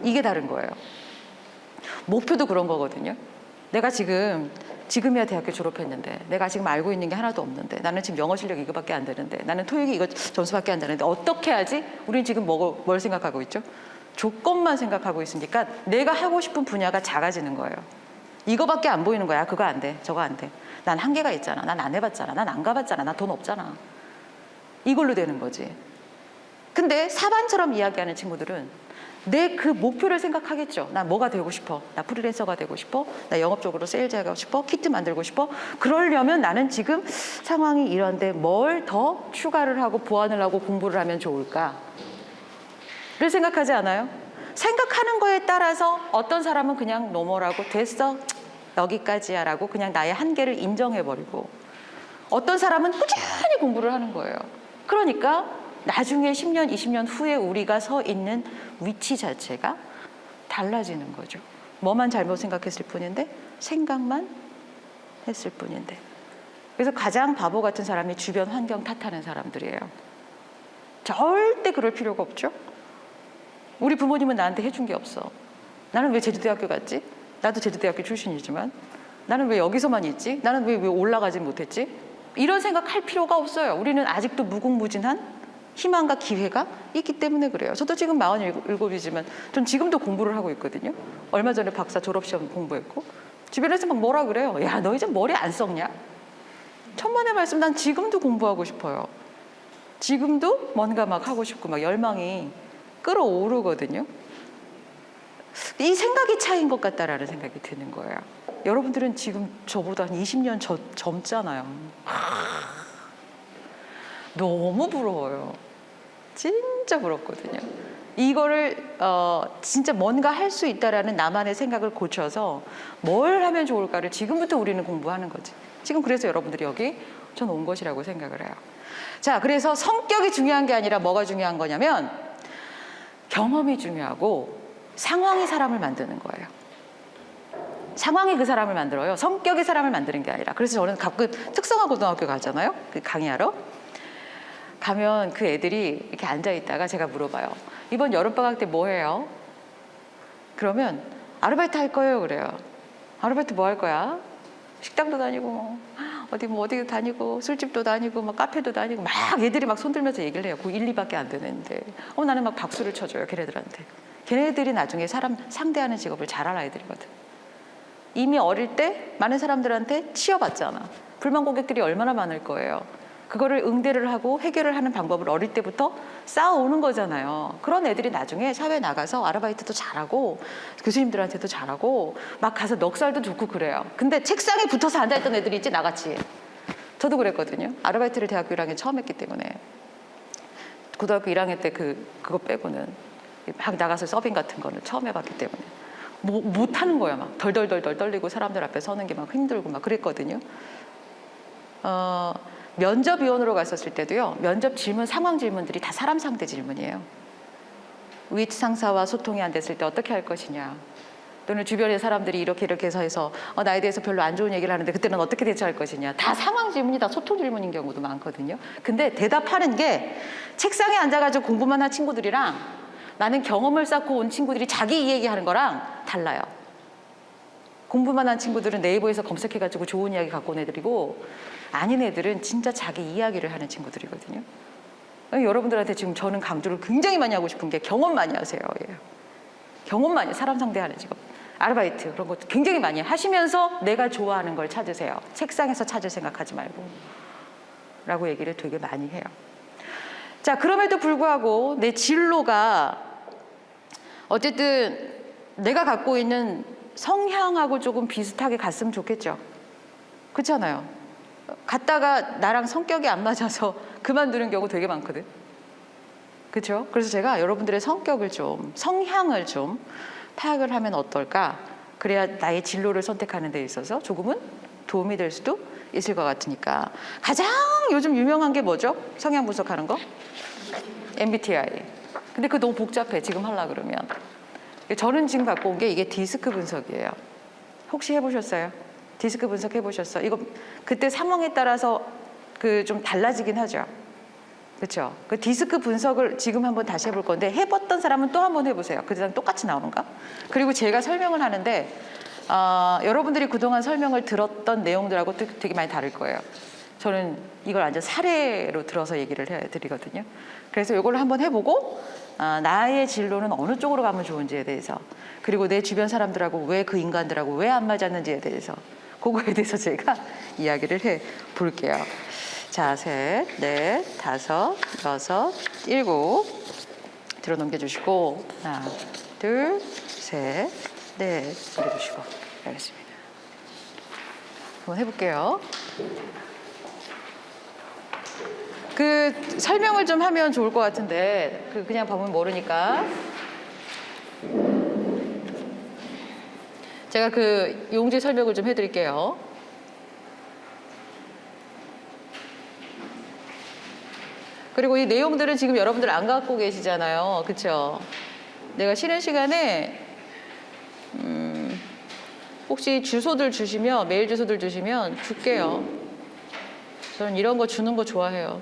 A: 이게 다른 거예요. 목표도 그런 거거든요. 내가 지금이야 대학교 졸업했는데 내가 지금 알고 있는 게 하나도 없는데 나는 지금 영어 실력 이거밖에 안 되는데 나는 토익이 이거 점수밖에 안 되는데 어떻게 하지? 우린 지금 뭘 생각하고 있죠? 조건만 생각하고 있으니까 내가 하고 싶은 분야가 작아지는 거예요. 이거밖에 안 보이는 거야. 그거 안 돼. 저거 안 돼. 난 한계가 있잖아. 난 안 해봤잖아. 난 안 가봤잖아. 나 돈 없잖아. 이걸로 되는 거지. 근데 4반처럼 이야기하는 친구들은 내 그 목표를 생각하겠죠. 나 뭐가 되고 싶어? 나 프리랜서가 되고 싶어? 나 영업적으로 세일즈 하고 싶어? 키트 만들고 싶어? 그러려면 나는 지금 상황이 이런데 뭘 더 추가를 하고 보완을 하고 공부를 하면 좋을까? 를 생각하지 않아요? 생각하는 거에 따라서 어떤 사람은 그냥 노멀하고 됐어 여기까지야 라고 그냥 나의 한계를 인정해버리고 어떤 사람은 꾸준히 공부를 하는 거예요. 그러니까 나중에 10년, 20년 후에 우리가 서 있는 위치 자체가 달라지는 거죠. 뭐만 잘못 생각했을 뿐인데 생각만 했을 뿐인데. 그래서 가장 바보 같은 사람이 주변 환경 탓하는 사람들이에요. 절대 그럴 필요가 없죠. 우리 부모님은 나한테 해준 게 없어. 나는 왜 제주대학교 갔지? 나도 제주대학교 출신이지만 나는 왜 여기서만 있지? 나는 왜 올라가지 못했지? 이런 생각할 필요가 없어요. 우리는 아직도 무궁무진한 희망과 기회가 있기 때문에 그래요. 저도 지금 47이지만 전 지금도 공부를 하고 있거든요. 얼마 전에 박사 졸업시험 공부했고 주변에서 막 뭐라 그래요. 야, 너 이제 머리 안 썩냐? 천만의 말씀, 난 지금도 공부하고 싶어요. 지금도 뭔가 막 하고 싶고 막 열망이 끌어오르거든요. 이 생각이 차이인 것 같다라는 생각이 드는 거예요. 여러분들은 지금 저보다 한 20년 젊잖아요. 너무 부러워요. 진짜 부럽거든요. 이거를 진짜 뭔가 할 수 있다라는 나만의 생각을 고쳐서 뭘 하면 좋을까를 지금부터 우리는 공부하는 거지. 지금 그래서 여러분들이 여기 전 온 것이라고 생각을 해요. 자, 그래서 성격이 중요한 게 아니라 뭐가 중요한 거냐면 경험이 중요하고 상황이 사람을 만드는 거예요. 상황이 그 사람을 만들어요. 성격이 사람을 만드는 게 아니라. 그래서 저는 가끔 특성화 고등학교 가잖아요. 그 강의하러. 가면 그 애들이 이렇게 앉아 있다가 제가 물어봐요. 이번 여름방학 때 뭐 해요? 그러면 아르바이트 할 거예요. 그래요. 아르바이트 뭐 할 거야? 식당도 다니고 어디 다니고 술집도 다니고 막 카페도 다니고 막 애들이 막 손들면서 얘기를 해요. 그 1, 2밖에 안 되는데 나는 막 박수를 쳐줘요. 걔네들한테. 걔네들이 나중에 사람 상대하는 직업을 잘할 아이들이거든. 이미 어릴 때 많은 사람들한테 치여봤잖아. 불만 고객들이 얼마나 많을 거예요. 그거를 응대를 하고 해결을 하는 방법을 어릴 때부터 쌓아오는 거잖아요. 그런 애들이 나중에 사회에 나가서 아르바이트도 잘하고 교수님들한테도 잘하고 막 가서 넉살도 좋고 그래요. 근데 책상에 붙어서 앉아있던 애들이 있지 나같이. 저도 그랬거든요. 아르바이트를 대학교 1학년 처음 했기 때문에. 고등학교 1학년 때 그거 빼고는 막 나가서 서빙 같은 거는 처음 해봤기 때문에 못하는 거야. 막 덜덜덜 떨리고 사람들 앞에 서는 게 막 힘들고 막 그랬거든요. 면접위원으로 갔었을 때도요. 면접 질문, 상황 질문들이 다 사람 상대 질문이에요. 윗 상사와 소통이 안 됐을 때 어떻게 할 것이냐. 또는 주변의 사람들이 이렇게 해서 나에 대해서 별로 안 좋은 얘기를 하는데 그때는 어떻게 대처할 것이냐. 다 상황 질문이 다 소통 질문인 경우도 많거든요. 근데 대답하는 게 책상에 앉아가지고 공부만 한 친구들이랑 나는 경험을 쌓고 온 친구들이 자기 이야기하는 거랑 달라요. 공부만 한 친구들은 네이버에서 검색해가지고 좋은 이야기 갖고 온 애들이고 아닌 애들은 진짜 자기 이야기를 하는 친구들이거든요. 여러분들한테 지금 저는 강조를 굉장히 많이 하고 싶은 게 경험 많이 하세요. 예. 경험 많이, 사람 상대하는 직업. 아르바이트 그런 것도 굉장히 많이 하시면서 내가 좋아하는 걸 찾으세요. 책상에서 찾을 생각하지 말고 라고 얘기를 되게 많이 해요. 자, 그럼에도 불구하고 내 진로가 어쨌든 내가 갖고 있는 성향하고 조금 비슷하게 갔으면 좋겠죠. 그렇잖아요. 갔다가 나랑 성격이 안 맞아서 그만두는 경우 되게 많거든. 그렇죠? 그래서 제가 여러분들의 성격을 좀, 성향을 좀 파악을 하면 어떨까? 그래야 나의 진로를 선택하는 데 있어서 조금은 도움이 될 수도 있을 것 같으니까. 가장 요즘 유명한 게 뭐죠? 성향 분석하는 거? MBTI. 근데 그거 너무 복잡해. 지금 하려고 그러면. 저는 지금 갖고 온 게 이게 디스크 분석이에요. 혹시 해보셨어요? 디스크 분석 해보셨어요? 이거 그때 상황에 따라서 좀 달라지긴 하죠. 그렇죠? 그 디스크 분석을 지금 한번 다시 해볼 건데 해봤던 사람은 또 한번 해보세요. 그 사람 똑같이 나오는가? 그리고 제가 설명을 하는데 여러분들이 그동안 설명을 들었던 내용들하고 되게 많이 다를 거예요. 저는 이걸 완전 사례로 들어서 얘기를 해드리거든요. 그래서 이걸 한번 해보고 나의 진로는 어느 쪽으로 가면 좋은지에 대해서 그리고 내 주변 사람들하고 왜 그 인간들하고 왜 안 맞았는지에 대해서 그거에 대해서 제가 이야기를 해볼게요. 자, 셋, 넷, 다섯, 여섯, 일곱 들어 넘겨주시고 하나, 둘, 셋, 넷 넘겨주시고 알겠습니다. 한번 해볼게요. 그 설명을 좀 하면 좋을 것 같은데 그냥 보면 모르니까 제가 그 용지 설명을 좀 해드릴게요. 그리고 이 내용들은 지금 여러분들 안 갖고 계시잖아요. 그렇죠? 내가 쉬는 시간에 혹시 주소들 주시면 메일 주소들 주시면 줄게요. 저는 이런 거 주는 거 좋아해요.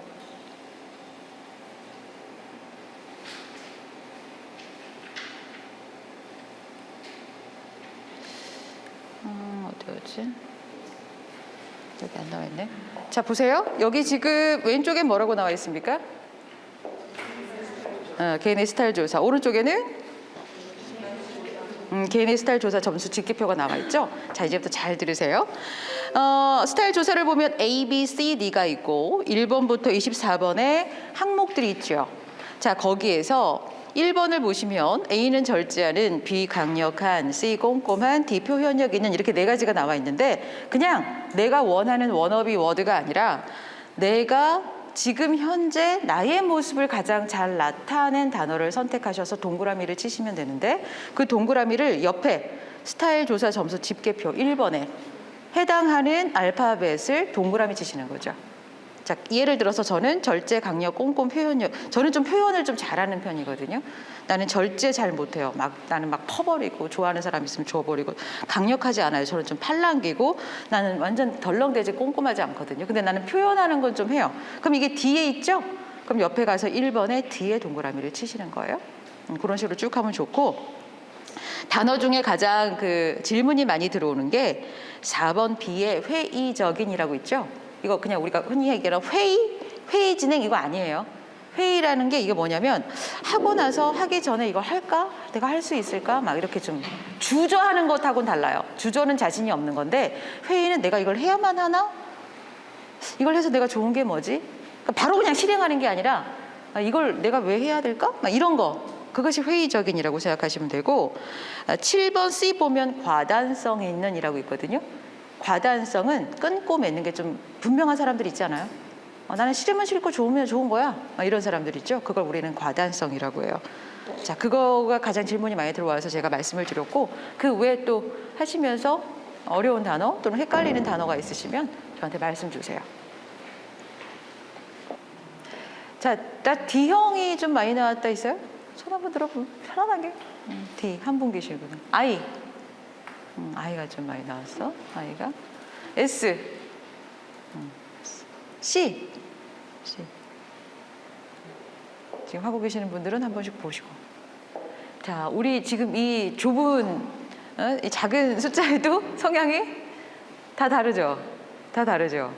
A: 어디였지? 여기 안 나와 있네. 자, 보세요. 여기 지금 왼쪽에 뭐라고 나와 있습니까? 개인의 스타일 조사. 오른쪽에는 개인의 스타일 조사 점수 집계표가 나와 있죠. 자, 이제부터 잘 들으세요. 스타일 조사를 보면 A, B, C, D가 있고 1번부터 24번에 항목들이 있죠. 자, 거기에서 1번을 보시면 A는 절제하는, B 강력한, C 꼼꼼한, D 표현력 있는 이렇게 네 가지가 나와 있는데 그냥 내가 원하는 워너비 워드가 아니라 내가 지금 현재 나의 모습을 가장 잘 나타낸 단어를 선택하셔서 동그라미를 치시면 되는데 그 동그라미를 옆에 스타일 조사 점수 집계표 1번에 해당하는 알파벳을 동그라미 치시는 거죠. 자, 예를 들어서 저는 절제, 강력, 꼼꼼, 표현력. 저는 좀 표현을 좀 잘하는 편이거든요. 나는 절제 잘 못해요. 나는 막 퍼버리고 좋아하는 사람 있으면 줘버리고 강력하지 않아요. 저는 좀 팔랑귀고 나는 완전 덜렁대지 꼼꼼하지 않거든요. 근데 나는 표현하는 건 좀 해요. 그럼 이게 D에 있죠? 그럼 옆에 가서 1번에 D에 동그라미를 치시는 거예요. 그런 식으로 쭉 하면 좋고 단어 중에 가장 그 질문이 많이 들어오는 게 4번 B에 회의적인이라고 있죠? 이거 그냥 우리가 흔히 얘기하는 회의 진행 이거 아니에요. 회의라는 게 이게 뭐냐면 하고 나서 하기 전에 이걸 할까? 내가 할 수 있을까? 막 이렇게 좀 주저하는 것하고는 달라요. 주저는 자신이 없는 건데 회의는 내가 이걸 해야만 하나? 이걸 해서 내가 좋은 게 뭐지? 그러니까 바로 그냥 실행하는 게 아니라 이걸 내가 왜 해야 될까? 막 이런 거. 그것이 회의적인이라고 생각하시면 되고 7번 C 보면 과단성 있는 이라고 있거든요. 과단성은 끊고 맺는 게 좀 분명한 사람들 있잖아요. 나는 싫으면 싫고 좋으면 좋은 거야. 이런 사람들 있죠. 그걸 우리는 과단성이라고 해요. 자, 그거가 가장 질문이 많이 들어와서 제가 말씀을 드렸고 그 외에 또 하시면서 어려운 단어 또는 헷갈리는 단어가 있으시면 저한테 말씀 주세요. 자, 나 D형이 좀 많이 나왔다 있어요? 손 한번 들어보면 편안하게. D 한 분 계시거든요. I. I가 좀 많이 나왔어. I가. S. C. 지금 하고 계시는 분들은 한 번씩 보시고. 자, 우리 지금 이 좁은 이 작은 숫자에도 성향이 다 다르죠. 다 다르죠.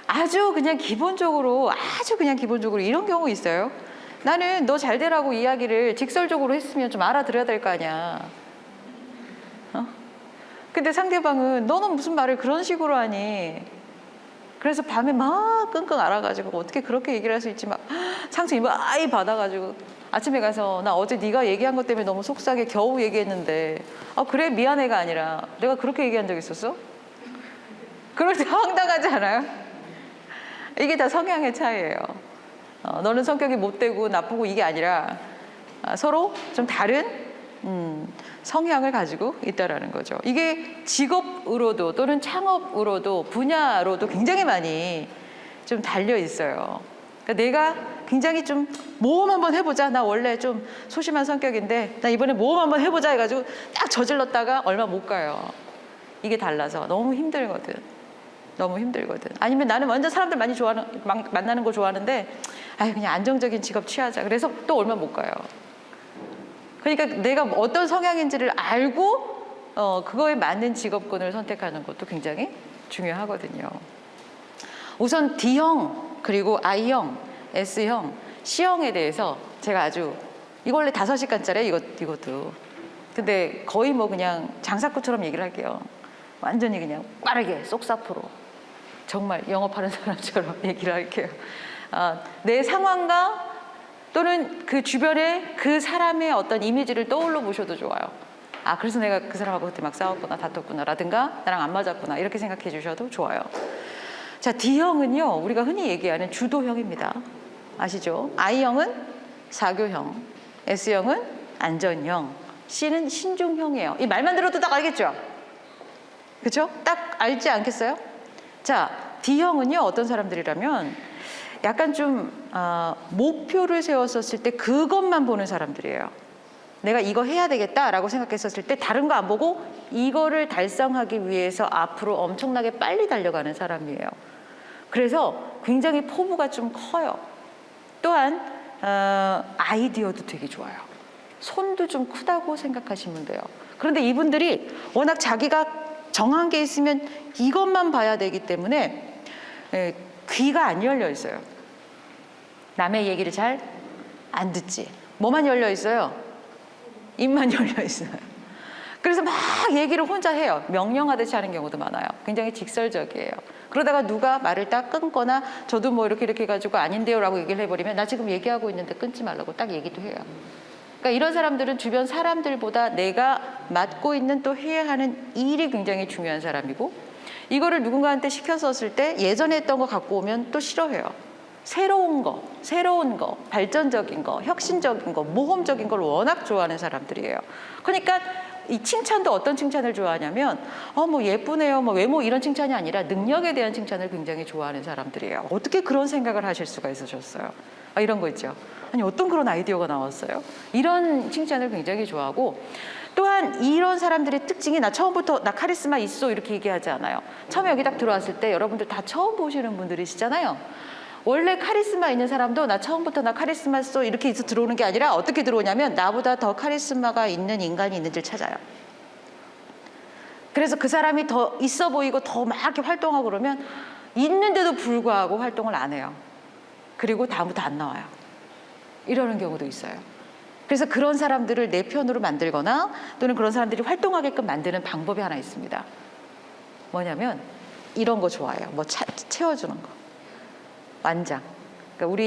A: 아주 그냥 기본적으로 이런 경우 있어요. 나는 너 잘 되라고 이야기를 직설적으로 했으면 좀 알아들어야 될 거 아니야. 근데 상대방은 너는 무슨 말을 그런 식으로 하니? 그래서 밤에 막 끙끙 앓아가지고 어떻게 그렇게 얘기를 할 수 있지? 막 상처 많이 받아가지고 아침에 가서 나 어제 네가 얘기한 것 때문에 너무 속상해 겨우 얘기했는데 그래 미안해가 아니라 내가 그렇게 얘기한 적 있었어? 그럴 때 황당하지 않아요? 이게 다 성향의 차이예요. 너는 성격이 못되고 나쁘고 이게 아니라 서로 좀 다른 성향을 가지고 있다라는 거죠. 이게 직업으로도 또는 창업으로도 분야로도 굉장히 많이 좀 달려 있어요. 그러니까 내가 굉장히 좀 모험 한번 해보자. 나 원래 좀 소심한 성격인데 나 이번에 모험 한번 해보자 해가지고 딱 저질렀다가 얼마 못 가요. 이게 달라서 너무 힘들거든. 아니면 나는 완전 사람들 많이 만나는 거 좋아하는데 그냥 안정적인 직업 취하자. 그래서 또 얼마 못 가요. 그러니까 내가 어떤 성향인지를 알고 그거에 맞는 직업군을 선택하는 것도 굉장히 중요하거든요. 우선 D형, 그리고 I형, S형, C형에 대해서 제가 아주 이거 원래 5시간짜리 이것도. 근데 거의 뭐 그냥 장사꾼처럼 얘기를 할게요. 완전히 그냥 빠르게 쏙사포로 정말 영업하는 사람처럼 얘기를 할게요. 내 상황과 또는 그 주변에 그 사람의 어떤 이미지를 떠올려 보셔도 좋아요. 그래서 내가 그 사람하고 그때 막 싸웠구나, 다퉜구나, 라든가 나랑 안 맞았구나 이렇게 생각해 주셔도 좋아요. 자, D형은요 우리가 흔히 얘기하는 주도형입니다. 아시죠? I형은 사교형, S형은 안전형, C는 신중형이에요. 이 말만 들어도 딱 알겠죠? 그렇죠? 딱 알지 않겠어요? 자, D형은요 어떤 사람들이라면 약간 좀 목표를 세웠었을 때 그것만 보는 사람들이에요. 내가 이거 해야 되겠다라고 생각했었을 때 다른 거 안 보고 이거를 달성하기 위해서 앞으로 엄청나게 빨리 달려가는 사람이에요. 그래서 굉장히 포부가 좀 커요. 또한 아이디어도 되게 좋아요. 손도 좀 크다고 생각하시면 돼요. 그런데 이분들이 워낙 자기가 정한 게 있으면 이것만 봐야 되기 때문에 귀가 안 열려 있어요. 남의 얘기를 잘 안 듣지. 뭐만 열려 있어요? 입만 열려 있어요. 그래서 막 얘기를 혼자 해요. 명령하듯이 하는 경우도 많아요. 굉장히 직설적이에요. 그러다가 누가 말을 딱 끊거나 저도 뭐 이렇게 해가지고 아닌데요 라고 얘기를 해버리면 나 지금 얘기하고 있는데 끊지 말라고 딱 얘기도 해요. 그러니까 이런 사람들은 주변 사람들보다 내가 맡고 있는 또 해야 하는 일이 굉장히 중요한 사람이고 이거를 누군가한테 시켰었을 때 예전에 했던 거 갖고 오면 또 싫어해요. 새로운 거, 발전적인 거, 혁신적인 거, 모험적인 걸 워낙 좋아하는 사람들이에요. 그러니까 이 칭찬도 어떤 칭찬을 좋아하냐면 뭐 예쁘네요, 뭐 외모 이런 칭찬이 아니라 능력에 대한 칭찬을 굉장히 좋아하는 사람들이에요. 어떻게 그런 생각을 하실 수가 있으셨어요? 이런 거 있죠. 아니 어떤 그런 아이디어가 나왔어요? 이런 칭찬을 굉장히 좋아하고 또한 이런 사람들의 특징이 나 처음부터 나 카리스마 있어 이렇게 얘기하지 않아요. 처음에 여기 딱 들어왔을 때 여러분들 다 처음 보시는 분들이시잖아요. 원래 카리스마 있는 사람도 나 처음부터 나 카리스마 있어 이렇게 해서 들어오는 게 아니라 어떻게 들어오냐면 나보다 더 카리스마가 있는 인간이 있는지를 찾아요. 그래서 그 사람이 더 있어 보이고 더 막 이렇게 활동하고 그러면 있는데도 불구하고 활동을 안 해요. 그리고 다음부터 안 나와요. 이러는 경우도 있어요. 그래서 그런 사람들을 내 편으로 만들거나 또는 그런 사람들이 활동하게끔 만드는 방법이 하나 있습니다. 뭐냐면 이런 거 좋아해요. 뭐 채워주는 거. 완장. 그러니까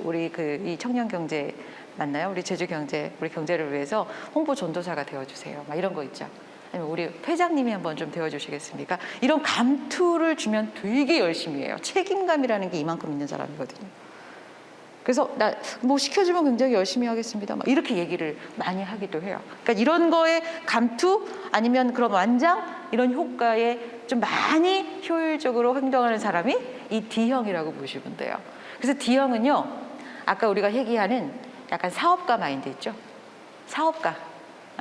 A: 우리 이 청년 경제 맞나요? 우리 제주 경제, 우리 경제를 위해서 홍보 전도사가 되어주세요. 막 이런 거 있죠. 아니면 우리 회장님이 한번 좀 되어주시겠습니까? 이런 감투를 주면 되게 열심히 해요. 책임감이라는 게 이만큼 있는 사람이거든요. 그래서 나 뭐 시켜주면 굉장히 열심히 하겠습니다. 막 이렇게 얘기를 많이 하기도 해요. 그러니까 이런 거에 감투 아니면 그런 완장 이런 효과에 좀 많이 효율적으로 행동하는 사람이 이 D형이라고 보시면 돼요. 그래서 D형은요, 아까 우리가 얘기하는 약간 사업가 마인드 있죠? 사업가.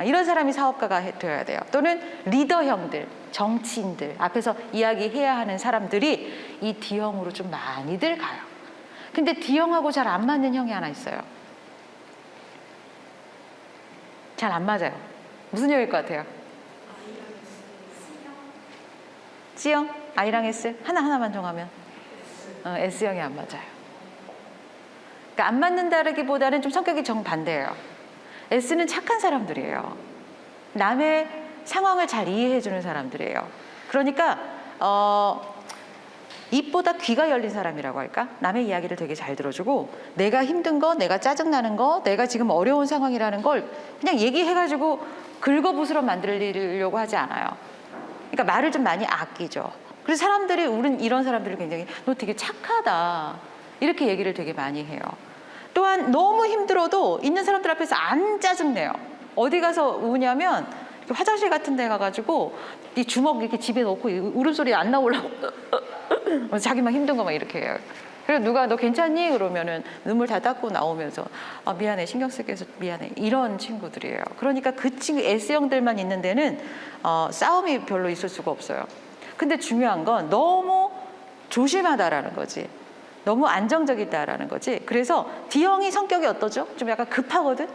A: 이런 사람이 사업가가 되어야 돼요. 또는 리더형들, 정치인들, 앞에서 이야기해야 하는 사람들이 이 D형으로 좀 많이들 가요. 근데 D형하고 잘 안 맞는 형이 하나 있어요. 잘 안 맞아요. 무슨 형일 것 같아요? C형? I랑 S? 하나만 정하면 S형이 안 맞아요. 그러니까 안 맞는다기보다는 좀 성격이 정반대예요. S는 착한 사람들이에요. 남의 상황을 잘 이해해주는 사람들이에요. 그러니까 입보다 귀가 열린 사람이라고 할까? 남의 이야기를 되게 잘 들어주고 내가 힘든 거, 내가 짜증나는 거, 내가 지금 어려운 상황이라는 걸 그냥 얘기해가지고 긁어부스러 만들려고 하지 않아요. 그러니까 말을 좀 많이 아끼죠. 그래서 사람들이 우린 이런 사람들을 굉장히 너 되게 착하다 이렇게 얘기를 되게 많이 해요. 또한 너무 힘들어도 있는 사람들 앞에서 안 짜증내요. 어디 가서 우냐면 화장실 같은 데 가가지고 이 주먹 이렇게 집에 놓고 울음소리 안 나오려고 자기만 힘든 거 막 이렇게 해요. 그래서 누가 너 괜찮니? 그러면은 눈물 다 닦고 나오면서 미안해 신경 쓰게 해서 미안해 이런 친구들이에요. 그러니까 그 친구 S형들만 있는 데는 싸움이 별로 있을 수가 없어요. 근데 중요한 건 너무 조심하다라는 거지. 너무 안정적이다라는 거지. 그래서 D형이 성격이 어떠죠? 좀 약간 급하거든?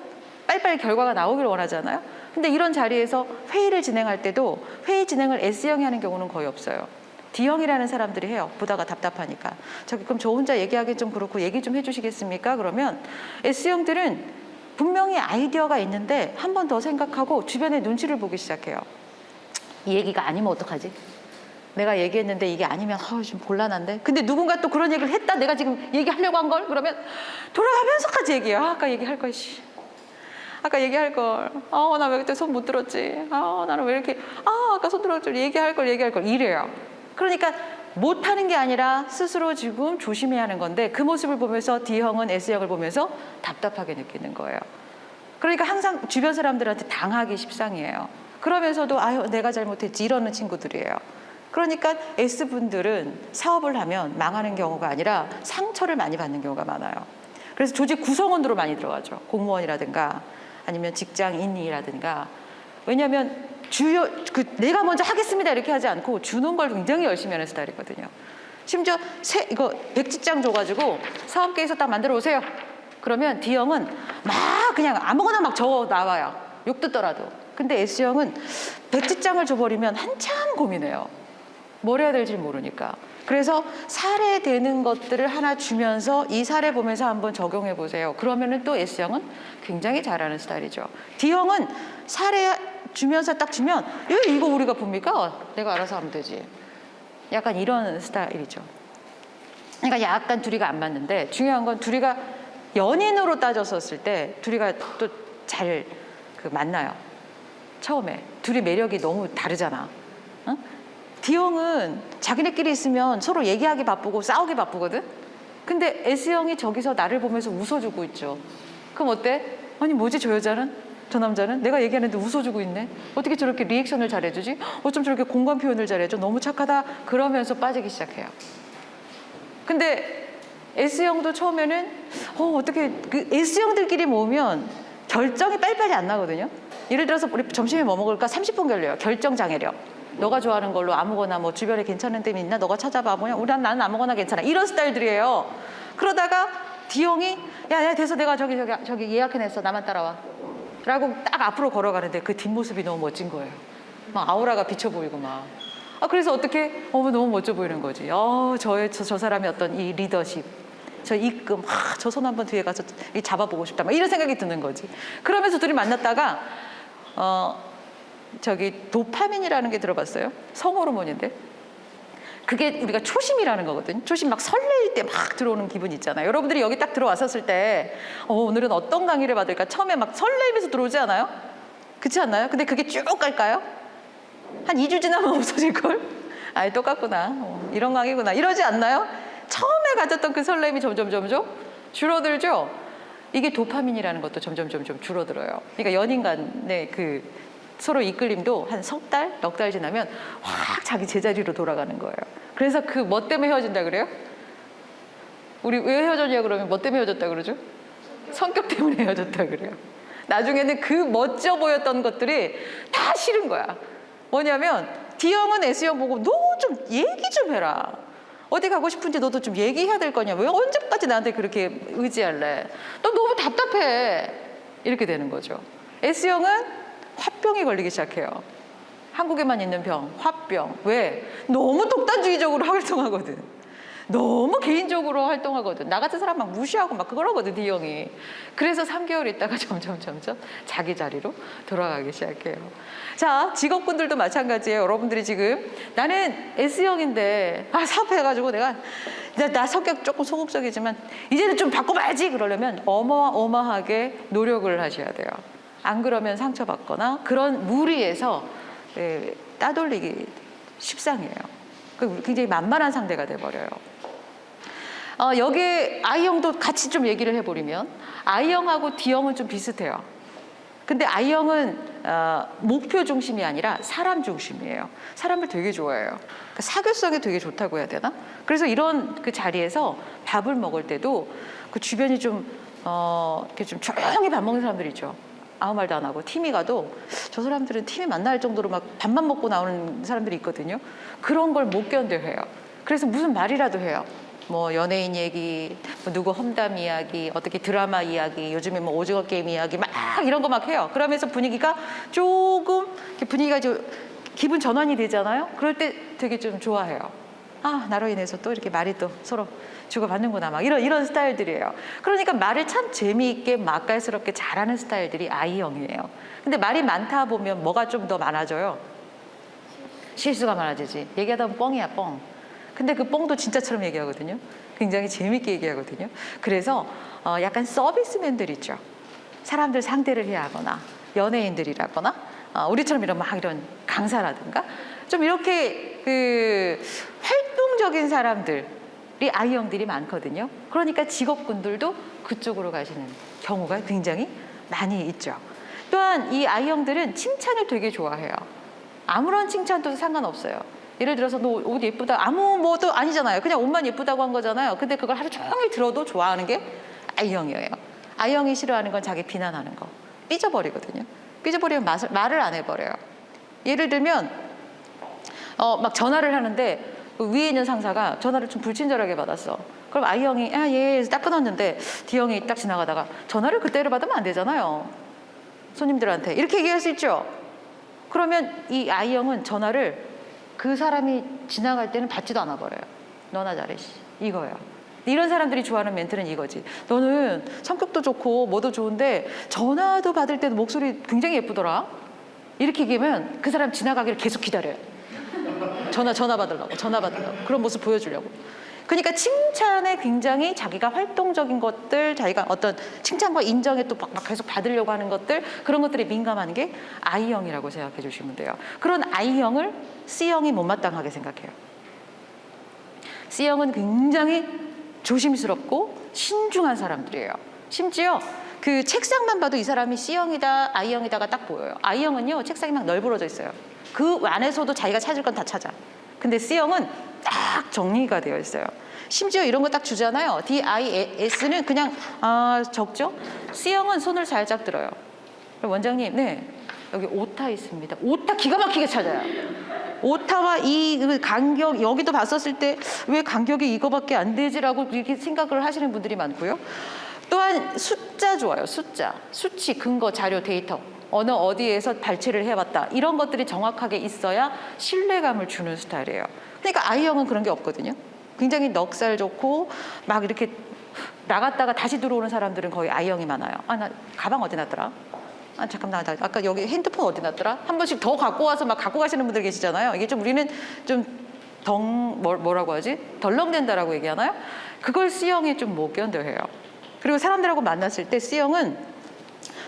A: 빨리빨리 결과가 나오기를 원하잖아요. 근데 이런 자리에서 회의를 진행할 때도 회의 진행을 S형이 하는 경우는 거의 없어요. D형이라는 사람들이 해요. 보다가 답답하니까. 저기 그럼 저 혼자 얘기하기 좀 그렇고 얘기 좀 해주시겠습니까? 그러면 S형들은 분명히 아이디어가 있는데 한 번 더 생각하고 주변의 눈치를 보기 시작해요. 이 얘기가 아니면 어떡하지? 내가 얘기했는데 이게 아니면 좀 곤란한데. 근데 누군가 또 그런 얘기를 했다. 내가 지금 얘기하려고 한 걸 그러면 돌아가면서까지 얘기해요. 아까 얘기할 걸. 아까 얘기할 걸. 나 왜 그때 손 못 들었지? 나는 왜 이렇게 아까 손 들었지? 얘기할 걸 이래요. 그러니까 못하는 게 아니라 스스로 지금 조심해야 하는 건데 그 모습을 보면서 D형은 S형을 보면서 답답하게 느끼는 거예요. 그러니까 항상 주변 사람들한테 당하기 십상이에요. 그러면서도 내가 잘못했지 이러는 친구들이에요. 그러니까 S분들은 사업을 하면 망하는 경우가 아니라 상처를 많이 받는 경우가 많아요. 그래서 조직 구성원으로 많이 들어가죠. 공무원이라든가 아니면 직장인이라든가. 왜냐하면 내가 먼저 하겠습니다 이렇게 하지 않고 주는 걸 굉장히 열심히 하는 스타일이거든요. 심지어 이거 100지장 줘가지고 사업계에서 딱 만들어 오세요. 그러면 D형은 막 그냥 아무거나 막 적어 나와요. 욕 듣더라도. 근데 S형은 100지장을 줘버리면 한참 고민해요. 뭘 해야 될지 모르니까. 그래서 사례되는 것들을 하나 주면서 이 사례 보면서 한번 적용해 보세요. 그러면은 또 S형은 굉장히 잘하는 스타일이죠. D형은 사례 주면서 딱 주면 이거 우리가 봅니까? 내가 알아서 하면 되지. 약간 이런 스타일이죠. 그러니까 약간 둘이가 안 맞는데 중요한 건 둘이가 연인으로 따졌었을 때 둘이가 또 잘 만나요. 처음에 둘이 매력이 너무 다르잖아. 응? D형은 자기네끼리 있으면 서로 얘기하기 바쁘고 싸우기 바쁘거든. 근데 S형이 저기서 나를 보면서 웃어주고 있죠. 그럼 어때? 아니 뭐지 저 여자는? 저 남자는? 내가 얘기하는데 웃어주고 있네. 어떻게 저렇게 리액션을 잘해주지? 어쩜 저렇게 공감 표현을 잘해줘? 너무 착하다. 그러면서 빠지기 시작해요. 근데 S형도 처음에는 어떻게 그 S형들끼리 모으면 결정이 빨리빨리 안 나거든요. 예를 들어서 우리 점심에 뭐 먹을까? 30분 걸려요. 결정 장애력. 너가 좋아하는 걸로 아무거나 뭐 주변에 괜찮은 데 있나? 너가 찾아봐. 뭐냐? 나는 아무거나 괜찮아. 이런 스타일들이에요. 그러다가 D형이 야 돼서 내가 저기 예약해냈어. 나만 따라와. 라고 딱 앞으로 걸어가는데 그 뒷모습이 너무 멋진 거예요. 막 아우라가 비쳐 보이고 막. 그래서 어떻게? 너무 멋져 보이는 거지. 저 사람의 어떤 이 리더십, 저 이끔, 저 손 한번 뒤에 가서 잡아보고 싶다. 막 이런 생각이 드는 거지. 그러면서 둘이 만났다가, 도파민이라는 게 들어봤어요? 성호르몬인데. 그게 우리가 초심이라는 거거든요. 초심 막 설레일 때 막 들어오는 기분 있잖아요. 여러분들이 여기 딱 들어왔었을 때, 오늘은 어떤 강의를 받을까? 처음에 막 설레면서 들어오지 않아요? 그렇지 않나요? 근데 그게 쭉 갈까요? 한 2주 지나면 없어질걸? 똑같구나. 이런 강의구나. 이러지 않나요? 처음에 가졌던 그 설렘이 점점 줄어들죠? 이게 도파민이라는 것도 점점 줄어들어요. 그러니까 연인 간의 그 서로 이끌림도 한 석 달, 넉 달 지나면 확 자기 제자리로 돌아가는 거예요. 그래서 그 뭐 때문에 헤어진다 그래요? 우리 왜 헤어졌냐 그러면 뭐 때문에 헤어졌다 그러죠? 성격 때문에 헤어졌다 그래요. 나중에는 그 멋져 보였던 것들이 다 싫은 거야. 뭐냐면 D형은 S형 보고 너 좀 얘기 좀 해라. 어디 가고 싶은지 너도 좀 얘기해야 될 거냐. 왜 언제까지 나한테 그렇게 의지할래? 너 너무 답답해. 이렇게 되는 거죠. S형은 화병이 걸리기 시작해요. 한국에만 있는 병, 화병. 왜? 너무 독단주의적으로 활동하거든. 너무 개인적으로 활동하거든. 나 같은 사람 막 무시하고 막 그러거든, D형이. 그래서 3개월 있다가 점점 자기 자리로 돌아가기 시작해요. 자, 직업군들도 마찬가지예요. 여러분들이 지금 나는 S형인데 사업해가지고 내가 나 성격 조금 소극적이지만 이제는 좀 바꿔봐야지 그러려면 어마어마하게 노력을 하셔야 돼요. 안 그러면 상처받거나 그런 무리에서 따돌리기 십상이에요. 굉장히 만만한 상대가 돼버려요. 여기에 I형도 같이 좀 얘기를 해버리면 I형하고 D형은 좀 비슷해요. 근데 I형은 목표 중심이 아니라 사람 중심이에요. 사람을 되게 좋아해요. 그러니까 사교성이 되게 좋다고 해야 되나? 그래서 이런 그 자리에서 밥을 먹을 때도 그 주변이 좀 이렇게 좀 조용히 밥 먹는 사람들 있죠. 아무 말도 안 하고 팀이 가도 저 사람들은 팀이 만날 정도로 막 밥만 먹고 나오는 사람들이 있거든요. 그런 걸 못 견뎌해요. 그래서 무슨 말이라도 해요. 뭐 연예인 얘기, 뭐 누구 험담 이야기, 어떻게 드라마 이야기, 요즘에 뭐 오징어 게임 이야기 막 이런 거 막 해요. 그러면서 분위기가 조금 분위기가 좀 기분 전환이 되잖아요. 그럴 때 되게 좀 좋아해요. 나로 인해서 또 이렇게 말이 또 서로 주고받는구나 막 이런 스타일들이에요. 그러니까 말을 참 재미있게 맛깔스럽게 잘하는 스타일들이 I형이에요. 근데 말이 많다 보면 뭐가 좀 더 많아져요? 실수가 많아지지. 얘기하다 보면 뻥이야 뻥. 근데 그 뻥도 진짜처럼 얘기하거든요. 굉장히 재밌게 얘기하거든요. 그래서 약간 서비스맨들 있죠. 사람들 상대를 해야 하거나 연예인들이라거나 우리처럼 이런 강사라든가 좀 이렇게 그 활동적인 사람들이 I형들이 많거든요. 그러니까 직업군들도 그쪽으로 가시는 경우가 굉장히 많이 있죠. 또한 이 I형들은 칭찬을 되게 좋아해요. 아무런 칭찬도 상관없어요. 예를 들어서 너 옷 예쁘다. 아무 뭐도 아니잖아요. 그냥 옷만 예쁘다고 한 거잖아요. 근데 그걸 하루 종일 들어도 좋아하는 게 I형이에요. I형이 싫어하는 건 자기 비난하는 거. 삐져버리거든요. 삐져버리면 말을 안 해버려요. 예를 들면 막 전화를 하는데 그 위에 있는 상사가 전화를 좀 불친절하게 받았어. 그럼 I형이 예 딱 끊었는데 D형이 딱 지나가다가 전화를 그때로 받으면 안 되잖아요. 손님들한테 이렇게 얘기할 수 있죠. 그러면 이 I형은 전화를 그 사람이 지나갈 때는 받지도 않아 버려요. 너나 잘해 씨. 이거예요. 이런 사람들이 좋아하는 멘트는 이거지. 너는 성격도 좋고 뭐도 좋은데 전화도 받을 때도 목소리 굉장히 예쁘더라. 이렇게 얘기하면 그 사람 지나가기를 계속 기다려요. 전화 받으려고 그런 모습 보여주려고. 그러니까 칭찬에 굉장히 자기가 활동적인 것들, 자기가 어떤 칭찬과 인정에 또 막 계속 받으려고 하는 것들, 그런 것들에 민감한 게 I형이라고 생각해 주시면 돼요. 그런 I형을 C형이 못마땅하게 생각해요. C형은 굉장히 조심스럽고 신중한 사람들이에요. 심지어 그 책상만 봐도 이 사람이 C형이다, I형이다가 딱 보여요. I형은요, 책상이 막 널브러져 있어요. 그 안에서도 자기가 찾을 건 다 찾아. 근데 C형은 딱 정리가 되어 있어요. 심지어 이런 거 딱 주잖아요. DIS는 그냥 적죠. C형은 손을 살짝 들어요. 원장님, 네, 여기 오타 있습니다. 오타 기가 막히게 찾아요. 오타와 이 간격, 여기도 봤었을 때 왜 간격이 이거밖에 안 되지라고 이렇게 생각을 하시는 분들이 많고요. 또한 숫자 좋아요. 숫자, 수치, 근거, 자료, 데이터. 어느 어디에서 발췌를 해봤다. 이런 것들이 정확하게 있어야 신뢰감을 주는 스타일이에요. 그러니까 I형은 그런 게 없거든요. 굉장히 넉살 좋고 막 이렇게 나갔다가 다시 들어오는 사람들은 거의 I형이 많아요. 나 가방 어디 놨더라? 잠깐 나 아까 여기 핸드폰 어디 놨더라? 한 번씩 더 갖고 와서 막 갖고 가시는 분들 계시잖아요. 이게 좀 우리는 좀 뭐라고 하지? 덜렁댄다라고 얘기하나요? 그걸 C형이 좀 못 견뎌해요. 그리고 사람들하고 만났을 때 C형은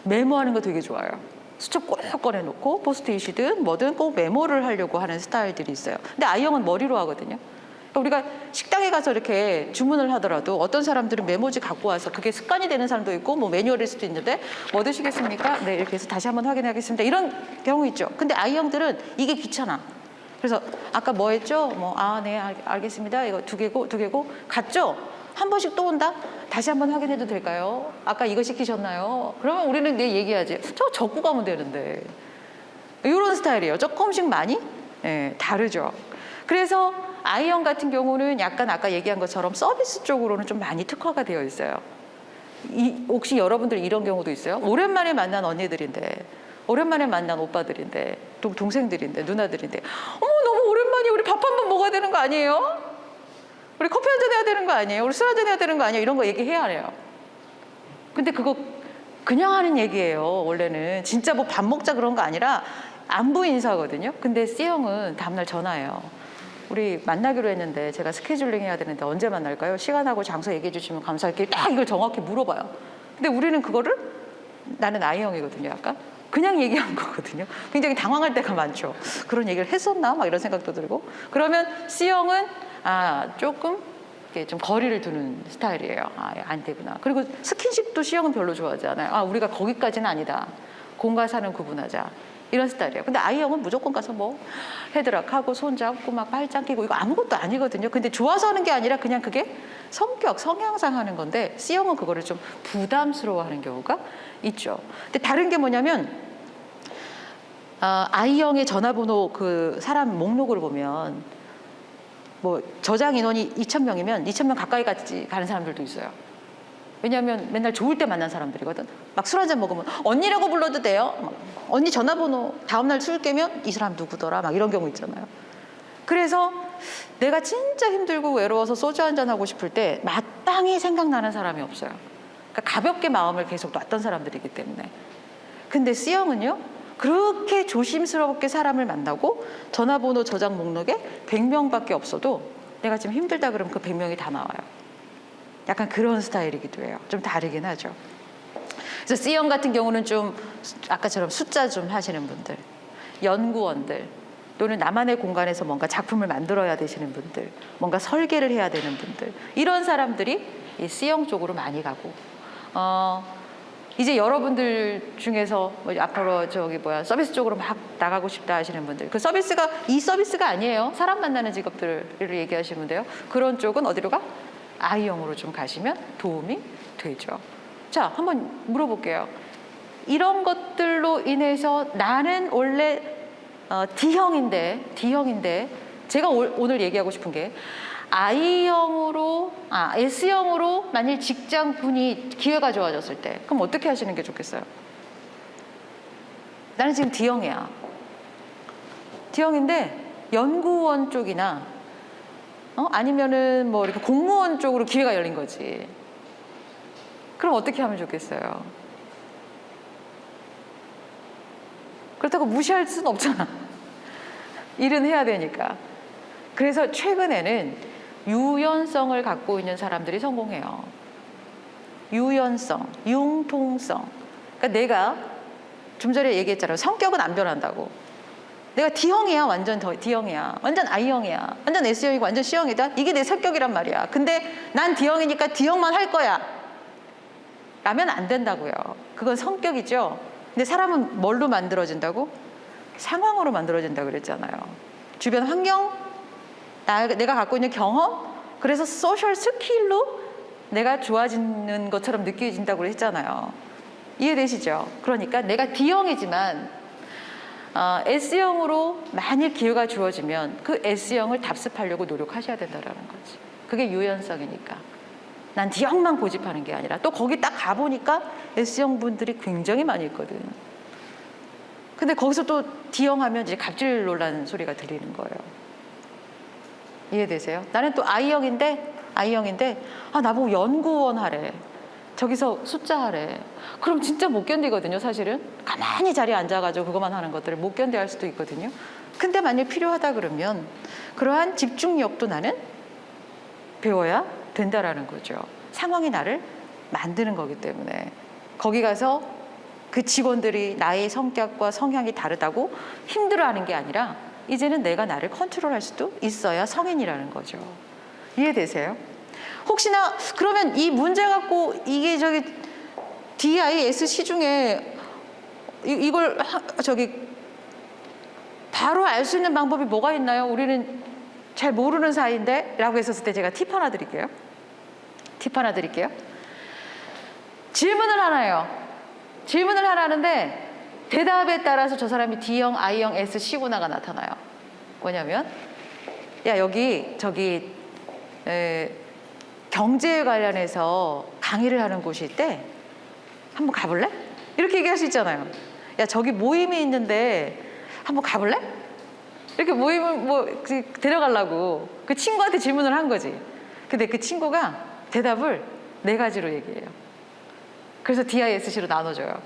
A: 메모하는 거 되게 좋아해요. 수첩 꼭 꺼내놓고 포스트잇이든 뭐든 꼭 메모를 하려고 하는 스타일들이 있어요. 근데 I형은 머리로 하거든요. 그러니까 우리가 식당에 가서 이렇게 주문을 하더라도 어떤 사람들은 메모지 갖고 와서 그게 습관이 되는 사람도 있고 뭐 매뉴얼일 수도 있는데 뭐 드시겠습니까? 네, 이렇게 해서 다시 한번 확인하겠습니다. 이런 경우 있죠. 근데 I형들은 이게 귀찮아. 그래서 아까 뭐 했죠? 네, 알겠습니다. 이거 두 개고 갔죠? 한 번씩 또 온다? 다시 한번 확인해도 될까요? 아까 이거 시키셨나요? 그러면 우리는 내 얘기하지. 저거 적고 가면 되는데. 이런 스타일이에요. 조금씩 많이 다르죠. 그래서 I형 같은 경우는 약간 아까 얘기한 것처럼 서비스 쪽으로는 좀 많이 특화가 되어 있어요. 혹시 여러분들 이런 경우도 있어요? 오랜만에 만난 언니들인데, 오랜만에 만난 오빠들인데, 동생들인데, 누나들인데, 어머 너무 오랜만에 우리 밥 한 번 먹어야 되는 거 아니에요? 우리 커피 한잔 해야 되는 거 아니에요? 우리 술 한잔 해야 되는 거 아니에요? 이런 거 얘기해야 해요. 근데 그거 그냥 하는 얘기예요. 원래는 진짜 뭐 밥 먹자 그런 거 아니라 안부 인사거든요. 근데 C형은 다음날 전화해요. 우리 만나기로 했는데 제가 스케줄링 해야 되는데 언제 만날까요? 시간하고 장소 얘기해 주시면 감사할게요. 딱 이걸 정확히 물어봐요. 근데 우리는 그거를 나는 I형이거든요. 약간 그냥 얘기한 거거든요. 굉장히 당황할 때가 많죠. 그런 얘기를 했었나? 막 이런 생각도 들고. 그러면 C형은 조금 좀 거리를 두는 스타일이에요. 안 되구나. 그리고 스킨십도 C형은 별로 좋아하지 않아요. 우리가 거기까지는 아니다. 공과 사는 구분하자. 이런 스타일이에요. 근데 I형은 무조건 가서 뭐 헤드락하고 손잡고 막 팔짱 끼고 이거 아무것도 아니거든요. 근데 좋아서 하는 게 아니라 그냥 그게 성향상 하는 건데 C형은 그거를 좀 부담스러워하는 경우가 있죠. 근데 다른 게 뭐냐면 I형의 전화번호 그 사람 목록을 보면 뭐 저장 인원이 2,000명이면 2,000명 가까이 가는 사람들도 있어요. 왜냐하면 맨날 좋을 때 만난 사람들이거든. 막 술 한잔 먹으면 언니라고 불러도 돼요. 막 언니 전화번호 다음날 술 깨면 이 사람 누구더라 막 이런 경우 있잖아요. 그래서 내가 진짜 힘들고 외로워서 소주 한잔 하고 싶을 때 마땅히 생각나는 사람이 없어요. 그러니까 가볍게 마음을 계속 놨던 사람들이기 때문에. 근데 C형은요. 그렇게 조심스럽게 사람을 만나고 전화번호 저장 목록에 100명밖에 없어도 내가 지금 힘들다 그러면 그 100명이 다 나와요. 약간 그런 스타일이기도 해요. 좀 다르긴 하죠. 그래서 C형 같은 경우는 좀 아까처럼 숫자 좀 하시는 분들, 연구원들, 또는 나만의 공간에서 뭔가 작품을 만들어야 되시는 분들, 뭔가 설계를 해야 되는 분들, 이런 사람들이 이 C형 쪽으로 많이 가고 이제 여러분들 중에서 뭐 앞으로 서비스 쪽으로 막 나가고 싶다 하시는 분들, 그 서비스가 이 서비스가 아니에요. 사람 만나는 직업들을 얘기하시면 돼요. 그런 쪽은 어디로 가? I형으로 좀 가시면 도움이 되죠. 자, 한번 물어볼게요. 이런 것들로 인해서 나는 원래 D형인데 제가 오늘 얘기하고 싶은 게 S형으로 만일 직장군이 기회가 좋아졌을 때 그럼 어떻게 하시는 게 좋겠어요? 나는 지금 D형이야. D형인데 연구원 쪽이나 아니면은 뭐 이렇게 공무원 쪽으로 기회가 열린 거지. 그럼 어떻게 하면 좋겠어요? 그렇다고 무시할 수는 없잖아. 일은 해야 되니까. 그래서 최근에는 유연성을 갖고 있는 사람들이 성공해요. 유연성, 융통성. 그러니까 내가 좀 전에 얘기했잖아요. 성격은 안 변한다고. 내가 D형이야, 완전 D형이야. 완전 I형이야. 완전 S형이고 완전 C형이다. 이게 내 성격이란 말이야. 근데 난 D형이니까 D형만 할 거야. 라면 안 된다고요. 그건 성격이죠. 근데 사람은 뭘로 만들어진다고? 상황으로 만들어진다고 그랬잖아요. 주변 환경, 내가 갖고 있는 경험, 그래서 소셜 스킬로 내가 좋아지는 것처럼 느껴진다고 했잖아요. 이해되시죠? 그러니까 내가 D형이지만 S형으로 만일 기회가 주어지면 그 S형을 답습하려고 노력하셔야 된다는 거지. 그게 유연성이니까. 난 D형만 고집하는 게 아니라 또 거기 딱 가보니까 S형 분들이 굉장히 많이 있거든. 근데 거기서 또 D형 하면 이제 갑질 논란 소리가 들리는 거예요. 이해되세요? 나는 또 I형인데 나보고 연구원 하래. 저기서 숫자 하래. 그럼 진짜 못 견디거든요, 사실은. 가만히 자리에 앉아가지고 그것만 하는 것들을 못 견뎌할 수도 있거든요. 근데 만약 필요하다 그러면 그러한 집중력도 나는 배워야 된다라는 거죠. 상황이 나를 만드는 거기 때문에 거기 가서 그 직원들이 나의 성격과 성향이 다르다고 힘들어하는 게 아니라 이제는 내가 나를 컨트롤할 수도 있어야 성인이라는 거죠. 이해되세요? 혹시나 그러면 이 문제 갖고 이게 저기 DISC 중에 이걸 바로 알 수 있는 방법이 뭐가 있나요? 우리는 잘 모르는 사이인데 라고 했었을 때 제가 팁 하나 드릴게요. 질문을 하나 해요. 질문을 하나 하는데 대답에 따라서 저 사람이 D형, I형, S, C구나가 나타나요. 뭐냐면 야 여기 경제에 관련해서 강의를 하는 곳이 있대. 한번 가볼래? 이렇게 얘기할 수 있잖아요. 야 저기 모임이 있는데 한번 가볼래? 이렇게 모임을 데려가려고 그 친구한테 질문을 한 거지. 근데 그 친구가 대답을 4가지로 얘기해요. 그래서 DISC로 나눠줘요.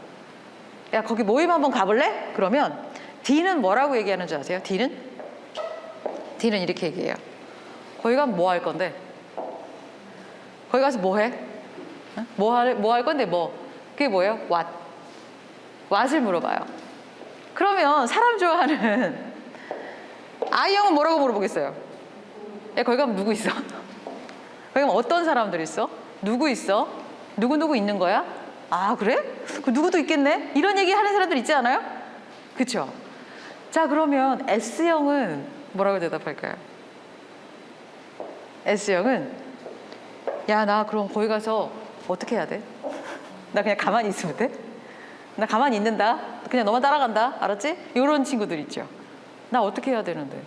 A: 야 거기 모임 한번 가볼래? 그러면 D는 뭐라고 얘기하는 줄 아세요? D는 이렇게 얘기해요. 거기 가면 뭐 할 건데? 거기 가서 뭐 해? 뭐 할 건데 뭐? 그게 뭐예요? what을 물어봐요. 그러면 사람 좋아하는 I형은 뭐라고 물어보겠어요? 야 거기 가면 누구 있어? 거기 가면 어떤 사람들 있어? 누구 있어? 누구 있는 거야? 아 그래? 그 누구도 있겠네? 이런 얘기 하는 사람들 있지 않아요? 그쵸? 자 그러면 S형은 뭐라고 대답할까요? S형은 야 나 그럼 거기 가서 어떻게 해야 돼? 나 그냥 가만히 있으면 돼? 나 가만히 있는다? 그냥 너만 따라간다? 알았지? 이런 친구들 있죠. 나 어떻게 해야 되는데?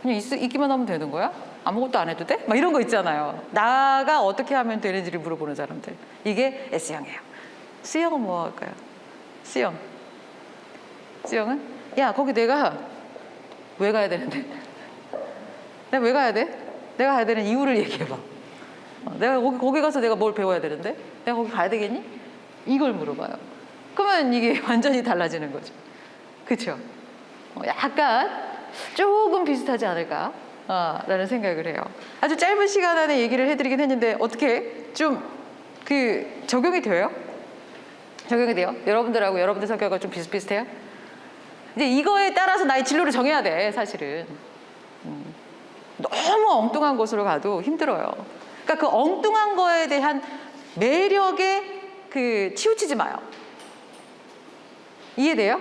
A: 그냥 있기만 하면 되는 거야? 아무것도 안 해도 돼? 막 이런 거 있잖아요. 나가 어떻게 하면 되는지를 물어보는 사람들. 이게 S형이에요. C형은 뭐 할까요? C형은? 야 거기 내가 왜 가야 되는데? 내가 왜 가야 돼? 내가 가야 되는 이유를 얘기해봐. 내가 거기 가서 내가 뭘 배워야 되는데? 내가 거기 가야 되겠니? 이걸 물어봐요. 그러면 이게 완전히 달라지는 거죠. 그렇죠? 약간 조금 비슷하지 않을까? 라는 생각을 해요. 아주 짧은 시간 안에 얘기를 해드리긴 했는데 어떻게 좀 적용이 돼요? 적용이 돼요? 여러분들하고 여러분들 성격과 좀 비슷비슷해요? 이제 이거에 따라서 나의 진로를 정해야 돼, 사실은. 너무 엉뚱한 곳으로 가도 힘들어요. 그러니까 그 엉뚱한 거에 대한 매력에 치우치지 마요. 이해돼요?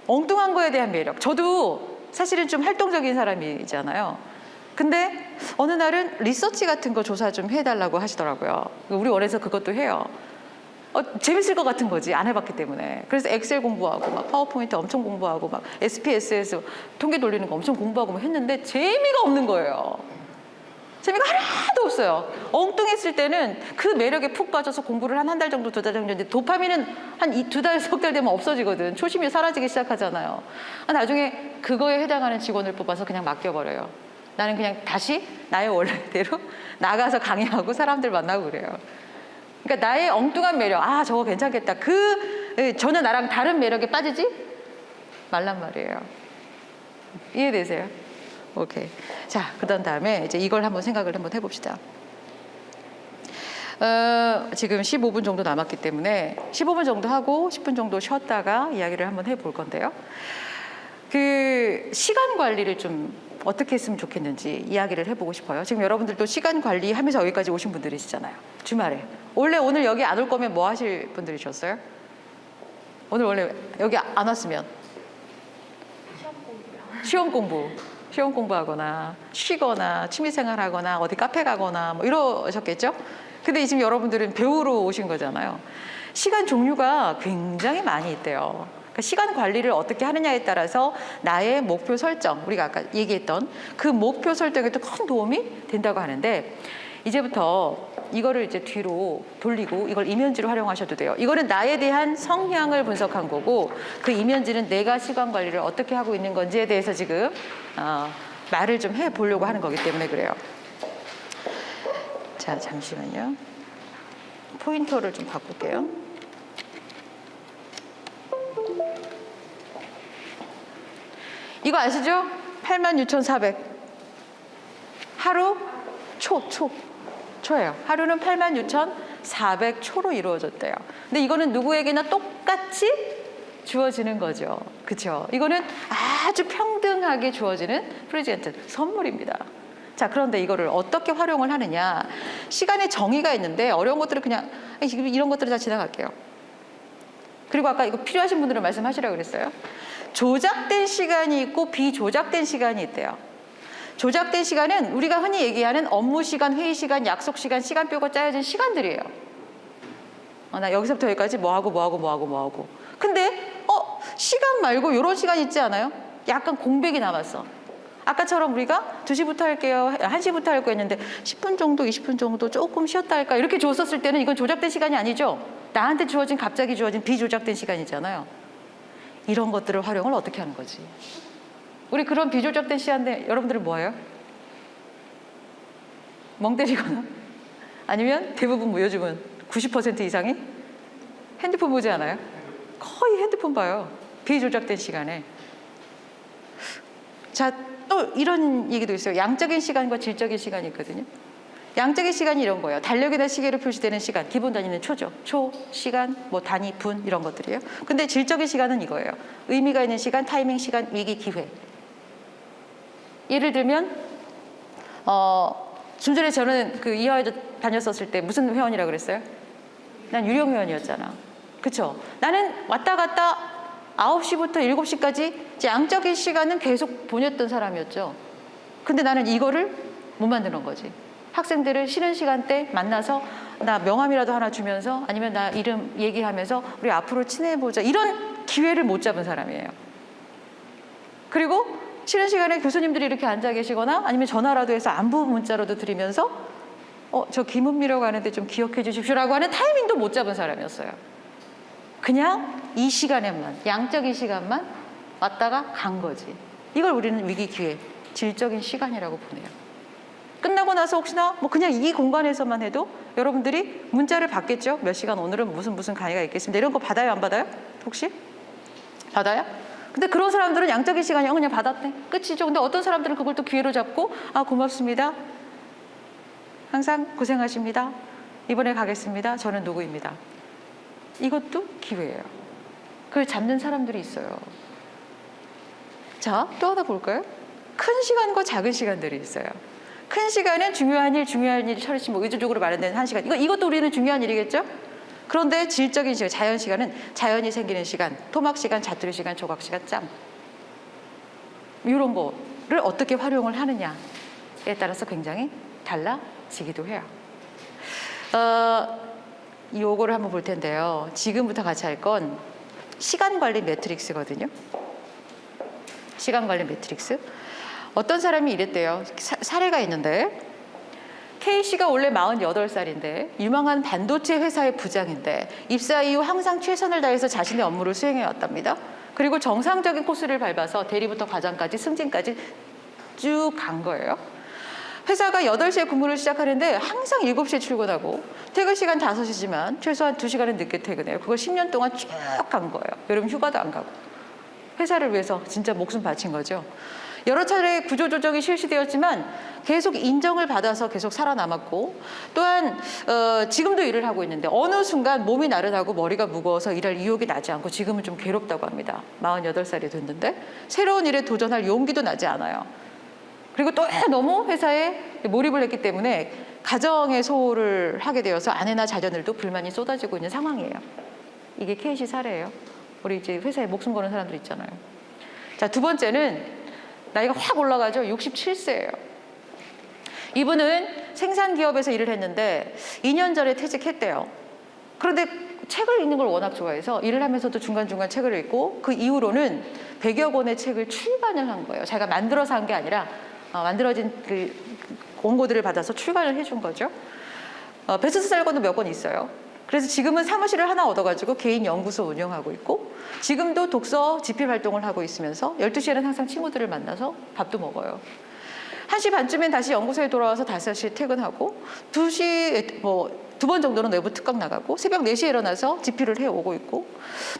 A: 엉뚱한 거에 대한 매력. 저도 사실은 좀 활동적인 사람이잖아요. 근데 어느 날은 리서치 같은 거 조사 좀 해달라고 하시더라고요. 우리 원에서 그것도 해요. 재밌을 것 같은 거지. 안 해봤기 때문에. 그래서 엑셀 공부하고 막 파워포인트 엄청 공부하고 막 SPSS 통계 돌리는 거 엄청 공부하고 막 했는데 재미가 없는 거예요. 재미가 하나도 없어요. 엉뚱했을 때는 그 매력에 푹 빠져서 공부를 한 달 정도, 2달 정도 했는데 도파민은 한 2달, 석 달 되면 없어지거든. 초심이 사라지기 시작하잖아요. 나중에 그거에 해당하는 직원을 뽑아서 그냥 맡겨버려요. 나는 그냥 다시 나의 원래대로 나가서 강의하고 사람들 만나고 그래요. 그러니까 나의 엉뚱한 매력, 아 저거 괜찮겠다. 전혀 나랑 다른 매력에 빠지지 말란 말이에요. 이해되세요? 오케이. 자, 그런 다음에 이제 이걸 한번 생각을 한번 해봅시다. 지금 15분 정도 남았기 때문에 15분 정도 하고 10분 정도 쉬었다가 이야기를 한번 해볼 건데요. 그 시간 관리를 좀 어떻게 했으면 좋겠는지 이야기를 해보고 싶어요. 지금 여러분들도 시간 관리하면서 여기까지 오신 분들이시잖아요. 주말에. 오늘 여기 안 올 거면 뭐 하실 분들이셨어요? 오늘 원래 여기 안 왔으면? 시험 공부하거나 쉬거나 취미생활 하거나 어디 카페 가거나 뭐 이러셨겠죠? 근데 지금 여러분들은 배우러 오신 거잖아요. 시간 종류가 굉장히 많이 있대요. 그러니까 시간 관리를 어떻게 하느냐에 따라서 나의 목표 설정, 우리가 아까 얘기했던 그 목표 설정에도 큰 도움이 된다고 하는데, 이제부터 이거를 이제 뒤로 돌리고 이걸 이면지로 활용하셔도 돼요. 이거는 나에 대한 성향을 분석한 거고, 그 이면지는 내가 시간 관리를 어떻게 하고 있는 건지에 대해서 지금 말을 좀 해보려고 하는 거기 때문에 그래요. 자, 잠시만요. 포인터를 좀 바꿀게요. 이거 아시죠? 86,400. 하루 초예요. 하루는 86,400초로 이루어졌대요. 근데 이거는 누구에게나 똑같이 주어지는 거죠. 그렇죠? 이거는 아주 평등하게 주어지는 프레젠트, 선물입니다. 자, 그런데 이거를 어떻게 활용을 하느냐. 시간에 정의가 있는데 어려운 것들은 그냥 이런 것들을 다 지나갈게요. 그리고 아까 이거 필요하신 분들은 말씀하시라고 그랬어요. 조작된 시간이 있고 비조작된 시간이 있대요. 조작된 시간은 우리가 흔히 얘기하는 업무 시간, 회의 시간, 약속 시간, 시간표가 짜여진 시간들이에요. 나 여기서부터 여기까지 뭐 하고. 근데 시간 말고 이런 시간 있지 않아요? 약간 공백이 남았어. 아까처럼 우리가 2시부터 할게요, 1시부터 할 거 했는데 10분 정도, 20분 정도 조금 쉬었다 할까 이렇게 줬었을 때는 이건 조작된 시간이 아니죠. 나한테 갑자기 주어진 비조작된 시간이잖아요. 이런 것들을 활용을 어떻게 하는 거지? 우리 그런 비조작된 시간대 여러분들은 뭐 해요? 멍 때리거나 아니면 대부분 뭐 요즘은 90% 이상이 핸드폰 보지 않아요? 거의 핸드폰 봐요. 비조작된 시간에. 자, 또 이런 얘기도 있어요. 양적인 시간과 질적인 시간이 있거든요. 양적인 시간이 이런 거예요. 달력이나 시계로 표시되는 시간, 기본 단위는 초죠. 초, 시간, 뭐 단위, 분 이런 것들이에요. 근데 질적인 시간은 이거예요. 의미가 있는 시간, 타이밍 시간, 위기, 기회. 예를 들면 좀 전에 저는 그 이화여대 다녔었을 때 무슨 회원이라고 그랬어요? 난 유령 회원이었잖아. 그쵸? 나는 왔다 갔다 9시부터 7시까지 양적인 시간은 계속 보냈던 사람이었죠. 근데 나는 이거를 못 만드는 거지. 학생들을 쉬는 시간대 만나서 나 명함이라도 하나 주면서 아니면 나 이름 얘기하면서 우리 앞으로 친해보자 이런 기회를 못 잡은 사람이에요. 그리고 쉬는 시간에 교수님들이 이렇게 앉아 계시거나 아니면 전화라도 해서 안부 문자라도 드리면서 저 김은미라고 하는데 좀 기억해 주십시오라고 하는 타이밍도 못 잡은 사람이었어요. 그냥 이 시간에만, 양적인 시간만 왔다가 간 거지. 이걸 우리는 위기, 기회, 질적인 시간이라고 보내요. 끝나고 나서 혹시나 뭐 그냥 이 공간에서만 해도 여러분들이 문자를 받겠죠. 몇 시간 오늘은 무슨 강의가 있겠습니다. 이런 거 받아요, 안 받아요? 혹시? 받아요? 근데 그런 사람들은 양적인 시간이 그냥 받았대. 끝이죠. 근데 어떤 사람들은 그걸 또 기회로 잡고 고맙습니다. 항상 고생하십니다. 이번에 가겠습니다. 저는 누구입니다. 이것도 기회예요. 그걸 잡는 사람들이 있어요. 자, 또 하나 볼까요? 큰 시간과 작은 시간들이 있어요. 큰 시간은 중요한 일 처리시 뭐 의존적으로 마련된 1시간. 이것도 우리는 중요한 일이겠죠? 그런데 질적인 시간, 자연 시간은 자연이 생기는 시간, 토막 시간, 자투리 시간, 조각 시간, 짬. 이런 거를 어떻게 활용을 하느냐에 따라서 굉장히 달라지기도 해요. 요거를 한번 볼 텐데요. 지금부터 같이 할 건 시간 관리 매트릭스거든요. 시간 관리 매트릭스. 어떤 사람이 이랬대요. 사례가 있는데 K씨가 원래 48살인데 유망한 반도체 회사의 부장인데 입사 이후 항상 최선을 다해서 자신의 업무를 수행해 왔답니다. 그리고 정상적인 코스를 밟아서 대리부터 과장까지 승진까지 쭉 간 거예요. 회사가 8시에 근무를 시작하는데 항상 7시에 출근하고 퇴근 시간 5시지만 최소한 2시간은 늦게 퇴근해요. 그걸 10년 동안 쭉 간 거예요. 여름 휴가도 안 가고. 회사를 위해서 진짜 목숨 바친 거죠. 여러 차례 구조조정이 실시되었지만 계속 인정을 받아서 계속 살아남았고 또한 지금도 일을 하고 있는데 어느 순간 몸이 나른하고 머리가 무거워서 일할 의욕이 나지 않고 지금은 좀 괴롭다고 합니다. 48살이 됐는데 새로운 일에 도전할 용기도 나지 않아요. 그리고 또 너무 회사에 몰입을 했기 때문에 가정의 소홀을 하게 되어서 아내나 자녀들도 불만이 쏟아지고 있는 상황이에요. 이게 K씨 사례예요. 우리 이제 회사에 목숨 거는 사람들 있잖아요. 자, 두 번째는 나이가 확 올라가죠. 67세예요. 이분은 생산기업에서 일을 했는데 2년 전에 퇴직했대요. 그런데 책을 읽는 걸 워낙 좋아해서 일을 하면서도 중간중간 책을 읽고 그 이후로는 100여 권의 책을 출간을 한 거예요. 자기가 만들어서 한 게 아니라 만들어진 그 원고들을 받아서 출간을 해준 거죠. 베스트셀러도 몇 권 있어요. 그래서 지금은 사무실을 하나 얻어가지고 개인 연구소 운영하고 있고 지금도 독서 집필 활동을 하고 있으면서 12시에는 항상 친구들을 만나서 밥도 먹어요. 1시 반쯤엔 다시 연구소에 돌아와서 5시에 퇴근하고 2시 두 번 정도는 외부 특강 나가고 새벽 4시에 일어나서 집필을 해오고 있고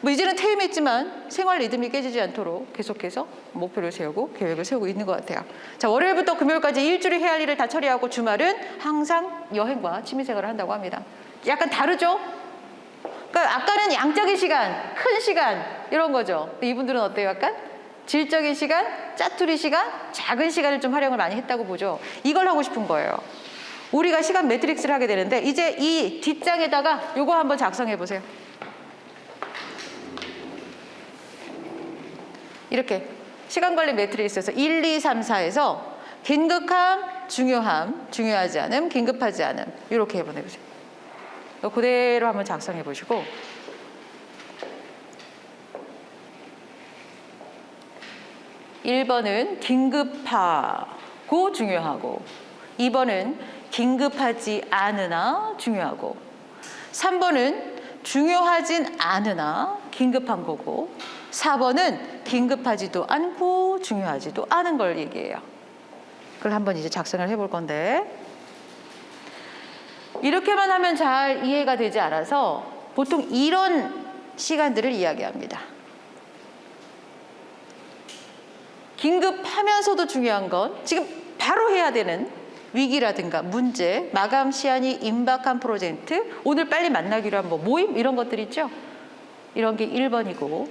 A: 이제는 퇴임했지만 생활 리듬이 깨지지 않도록 계속해서 목표를 세우고 계획을 세우고 있는 것 같아요. 자, 월요일부터 금요일까지 일주일에 해야 할 일을 다 처리하고 주말은 항상 여행과 취미생활을 한다고 합니다. 약간 다르죠? 그러니까 아까는 양적인 시간, 큰 시간 이런 거죠. 이분들은 어때요? 약간 질적인 시간, 짜투리 시간, 작은 시간을 좀 활용을 많이 했다고 보죠. 이걸 하고 싶은 거예요. 우리가 시간 매트릭스를 하게 되는데 이제 이 뒷장에다가 요거 한번 작성해 보세요. 이렇게 시간관리 매트릭스에서 1, 2, 3, 4에서 긴급함, 중요함, 중요하지 않음, 긴급하지 않음 이렇게 해보내보세요. 그대로 한번 작성해 보시고 1번은 긴급하고 중요하고 2번은 긴급하지 않으나 중요하고 3번은 중요하진 않으나 긴급한 거고 4번은 긴급하지도 않고 중요하지도 않은 걸 얘기해요. 그걸 한번 이제 작성을 해볼 건데 이렇게만 하면 잘 이해가 되지 않아서 보통 이런 시간들을 이야기합니다. 긴급하면서도 중요한 건 지금 바로 해야 되는 위기라든가 문제, 마감 시한이 임박한 프로젝트, 오늘 빨리 만나기로 한 모임 이런 것들 있죠. 이런 게 1번이고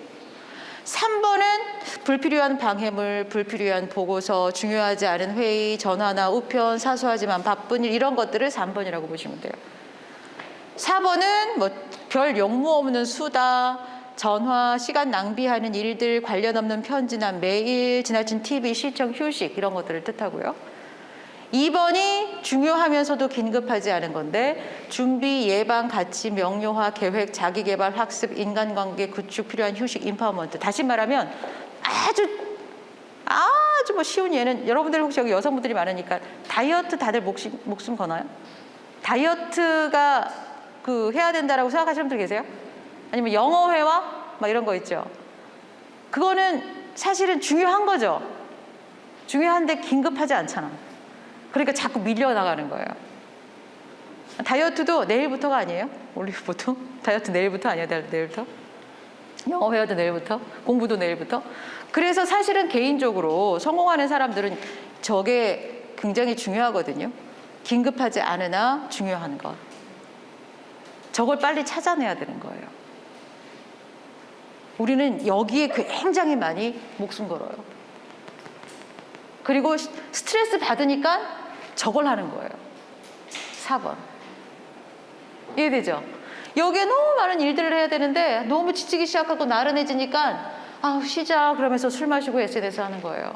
A: 3번은 불필요한 방해물, 불필요한 보고서, 중요하지 않은 회의, 전화나 우편, 사소하지만 바쁜 일 이런 것들을 3번이라고 보시면 돼요. 4번은 별 용무 없는 수다, 전화, 시간 낭비하는 일들, 관련 없는 편지나 메일, 지나친 TV, 시청, 휴식 이런 것들을 뜻하고요. 2번이 중요하면서도 긴급하지 않은 건데 준비, 예방, 가치, 명료화, 계획, 자기개발, 학습, 인간관계, 구축, 필요한 휴식, 인파워먼트. 다시 말하면 아주 쉬운 예는 여러분들 혹시 여기 여성분들이 많으니까 다이어트 다들 목숨 거나요? 다이어트가 해야 된다라고 생각하시는 분들 계세요? 아니면 영어회화 막 이런 거 있죠. 그거는 사실은 중요한 거죠. 중요한데 긴급하지 않잖아. 그러니까 자꾸 밀려나가는 거예요. 다이어트도 내일부터가 아니에요. 우리 보통 다이어트 내일부터 아니에요. 내일부터. 영어회화도 내일부터. 공부도 내일부터. 그래서 사실은 개인적으로 성공하는 사람들은 저게 굉장히 중요하거든요. 긴급하지 않으나 중요한 것. 저걸 빨리 찾아내야 되는 거예요. 우리는 여기에 굉장히 많이 목숨 걸어요. 그리고 스트레스 받으니까 저걸 하는 거예요. 4번. 이해되죠? 여기에 너무 많은 일들을 해야 되는데 너무 지치기 시작하고 나른해지니까 쉬자 그러면서 술 마시고 SNS 하는 거예요.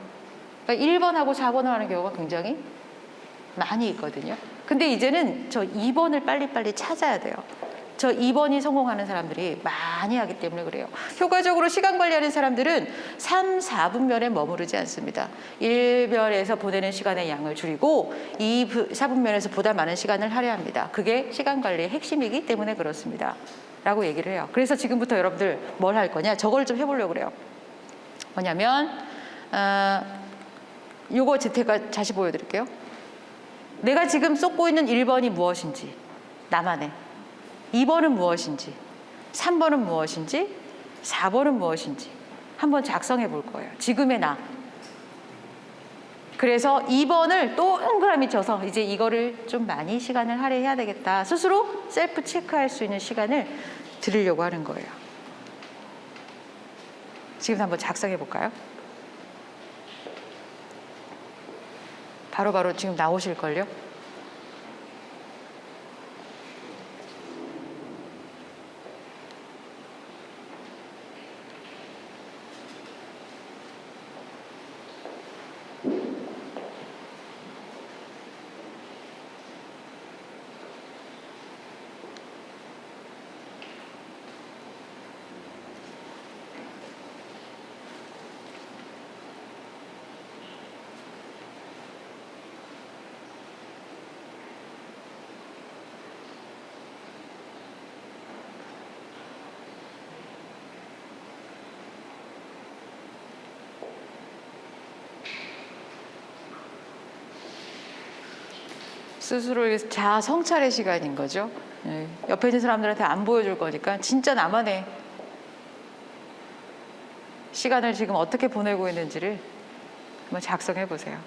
A: 그러니까 1번하고 4번을 하는 경우가 굉장히 많이 있거든요. 근데 이제는 저 2번을 빨리빨리 찾아야 돼요. 저 2번이 성공하는 사람들이 많이 하기 때문에 그래요. 효과적으로 시간 관리하는 사람들은 3, 4분면에 머무르지 않습니다. 1변에서 보내는 시간의 양을 줄이고 2, 4분면에서 보다 많은 시간을 할애합니다. 그게 시간 관리의 핵심이기 때문에 그렇습니다. 라고 얘기를 해요. 그래서 지금부터 여러분들 뭘 할 거냐? 저걸 좀 해보려고 그래요. 뭐냐면 요거 제가 다시 보여드릴게요. 내가 지금 쏟고 있는 1번이 무엇인지, 나만의 2번은 무엇인지, 3번은 무엇인지, 4번은 무엇인지 한번 작성해 볼 거예요. 지금의 나. 그래서 2번을 동그라미 쳐서 이제 이거를 좀 많이 시간을 할애해야 되겠다. 스스로 셀프 체크할 수 있는 시간을 드리려고 하는 거예요. 지금 한번 작성해 볼까요? 바로바로 지금 나오실걸요? 스스로의 자아 성찰의 시간인 거죠. 예. 옆에 있는 사람들한테 안 보여줄 거니까 진짜 나만의 시간을 지금 어떻게 보내고 있는지를 한번 작성해 보세요.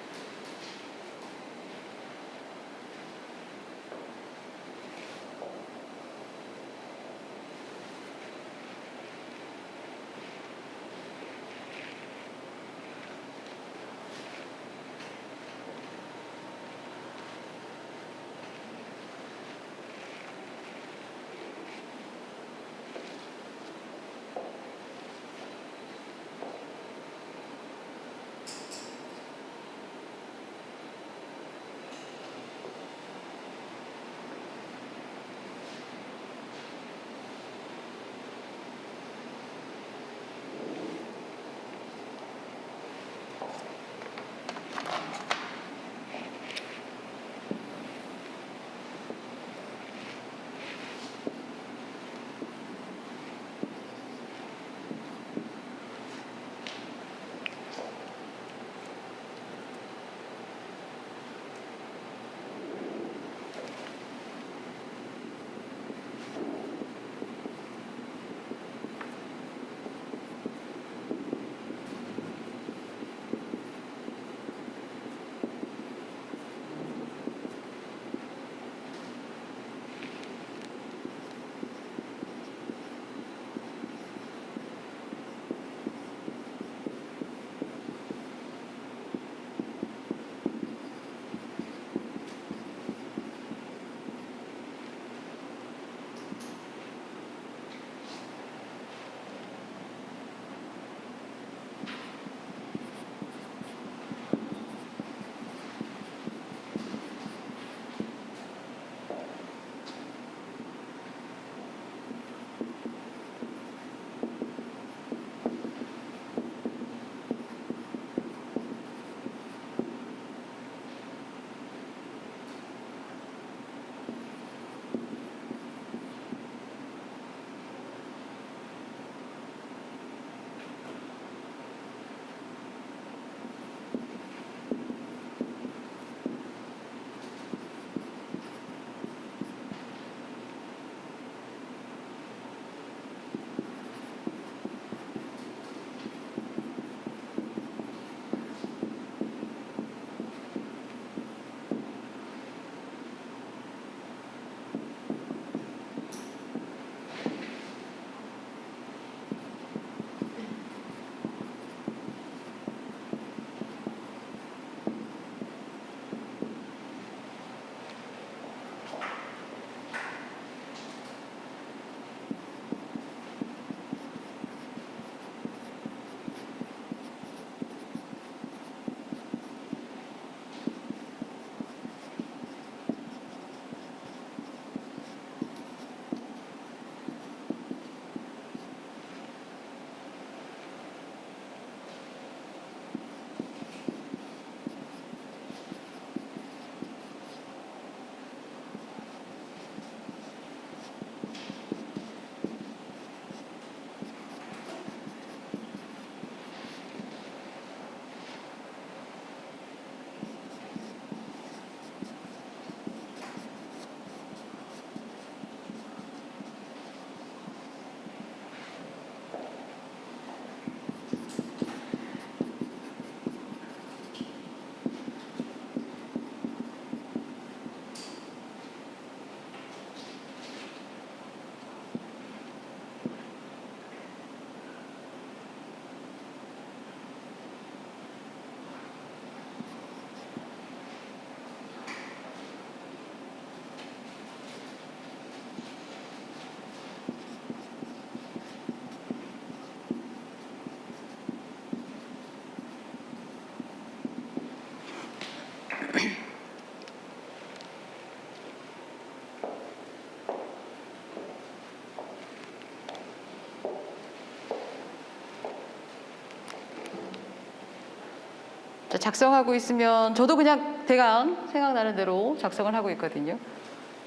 A: 자, 작성하고 있으면 저도 그냥 대강 생각나는 대로 작성을 하고 있거든요.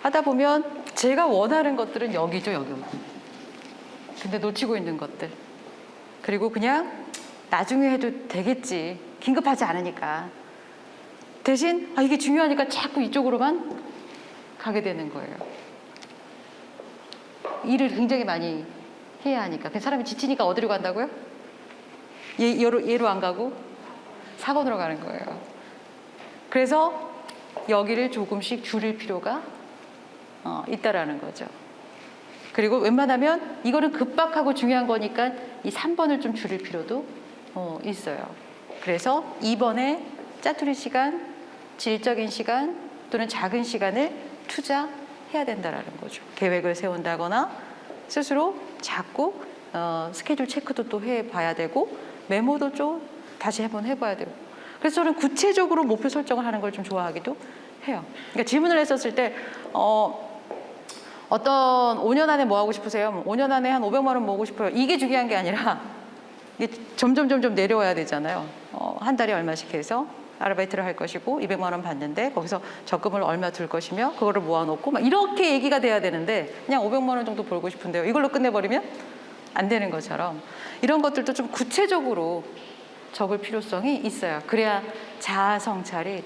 A: 하다 보면 제가 원하는 것들은 여기죠, 여기. 근데 놓치고 있는 것들. 그리고 그냥 나중에 해도 되겠지. 긴급하지 않으니까. 대신 이게 중요하니까 자꾸 이쪽으로만 가게 되는 거예요. 일을 굉장히 많이 해야 하니까. 그 사람이 지치니까 어디로 간다고요? 얘로 안 가고 4번으로 가는 거예요. 그래서 여기를 조금씩 줄일 필요가 있다라는 거죠. 그리고 웬만하면 이거는 급박하고 중요한 거니까 이 3번을 좀 줄일 필요도 있어요. 그래서 2번에 짜투리 시간, 질적인 시간 또는 작은 시간을 투자해야 된다라는 거죠. 계획을 세운다거나 스스로 자꾸 스케줄 체크도 또 해봐야 되고 메모도 좀 다시 한번 해봐야 되고. 그래서 저는 구체적으로 목표 설정을 하는 걸 좀 좋아하기도 해요. 그러니까 질문을 했었을 때 어떤 5년 안에 뭐 하고 싶으세요? 5년 안에 한 500만 원 모으고 싶어요. 이게 중요한 게 아니라 이게 점점 내려와야 되잖아요. 한 달에 얼마씩 해서 아르바이트를 할 것이고 200만 원 받는데 거기서 적금을 얼마 둘 것이며 그거를 모아놓고 막 이렇게 얘기가 돼야 되는데 그냥 500만 원 정도 벌고 싶은데요. 이걸로 끝내버리면 안 되는 것처럼 이런 것들도 좀 구체적으로 적을 필요성이 있어요. 그래야 자아 성찰이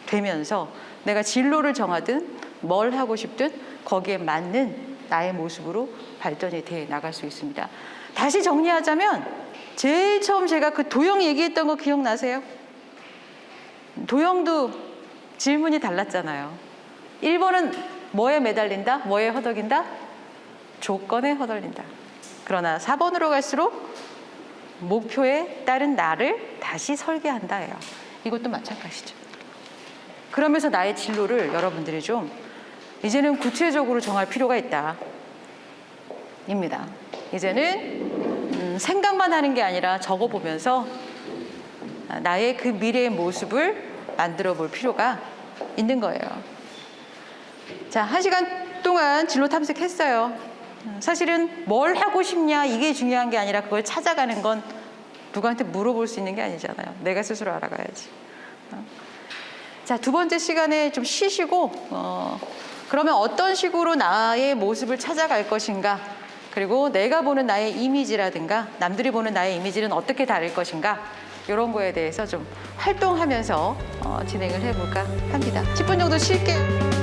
A: 되면서 내가 진로를 정하든 뭘 하고 싶든 거기에 맞는 나의 모습으로 발전이 돼 나갈 수 있습니다. 다시 정리하자면 제일 처음 제가 그 도형 얘기했던 거 기억나세요? 도형도 질문이 달랐잖아요. 1번은 뭐에 매달린다? 뭐에 허덕인다? 조건에 허덕인다. 그러나 4번으로 갈수록 목표에 따른 나를 다시 설계한다예요. 이것도 마찬가지죠. 그러면서 나의 진로를 여러분들이 좀 이제는 구체적으로 정할 필요가 있다. 입니다. 이제는 생각만 하는 게 아니라 적어보면서 나의 그 미래의 모습을 만들어 볼 필요가 있는 거예요. 자, 1시간 동안 진로 탐색했어요. 사실은 뭘 하고 싶냐 이게 중요한 게 아니라 그걸 찾아가는 건 누구한테 물어볼 수 있는 게 아니잖아요. 내가 스스로 알아가야지. 자, 2번째 시간에 좀 쉬시고 그러면 어떤 식으로 나의 모습을 찾아갈 것인가, 그리고 내가 보는 나의 이미지라든가 남들이 보는 나의 이미지는 어떻게 다를 것인가, 이런 거에 대해서 좀 활동하면서 진행을 해볼까 합니다. 10분 정도 쉴게요.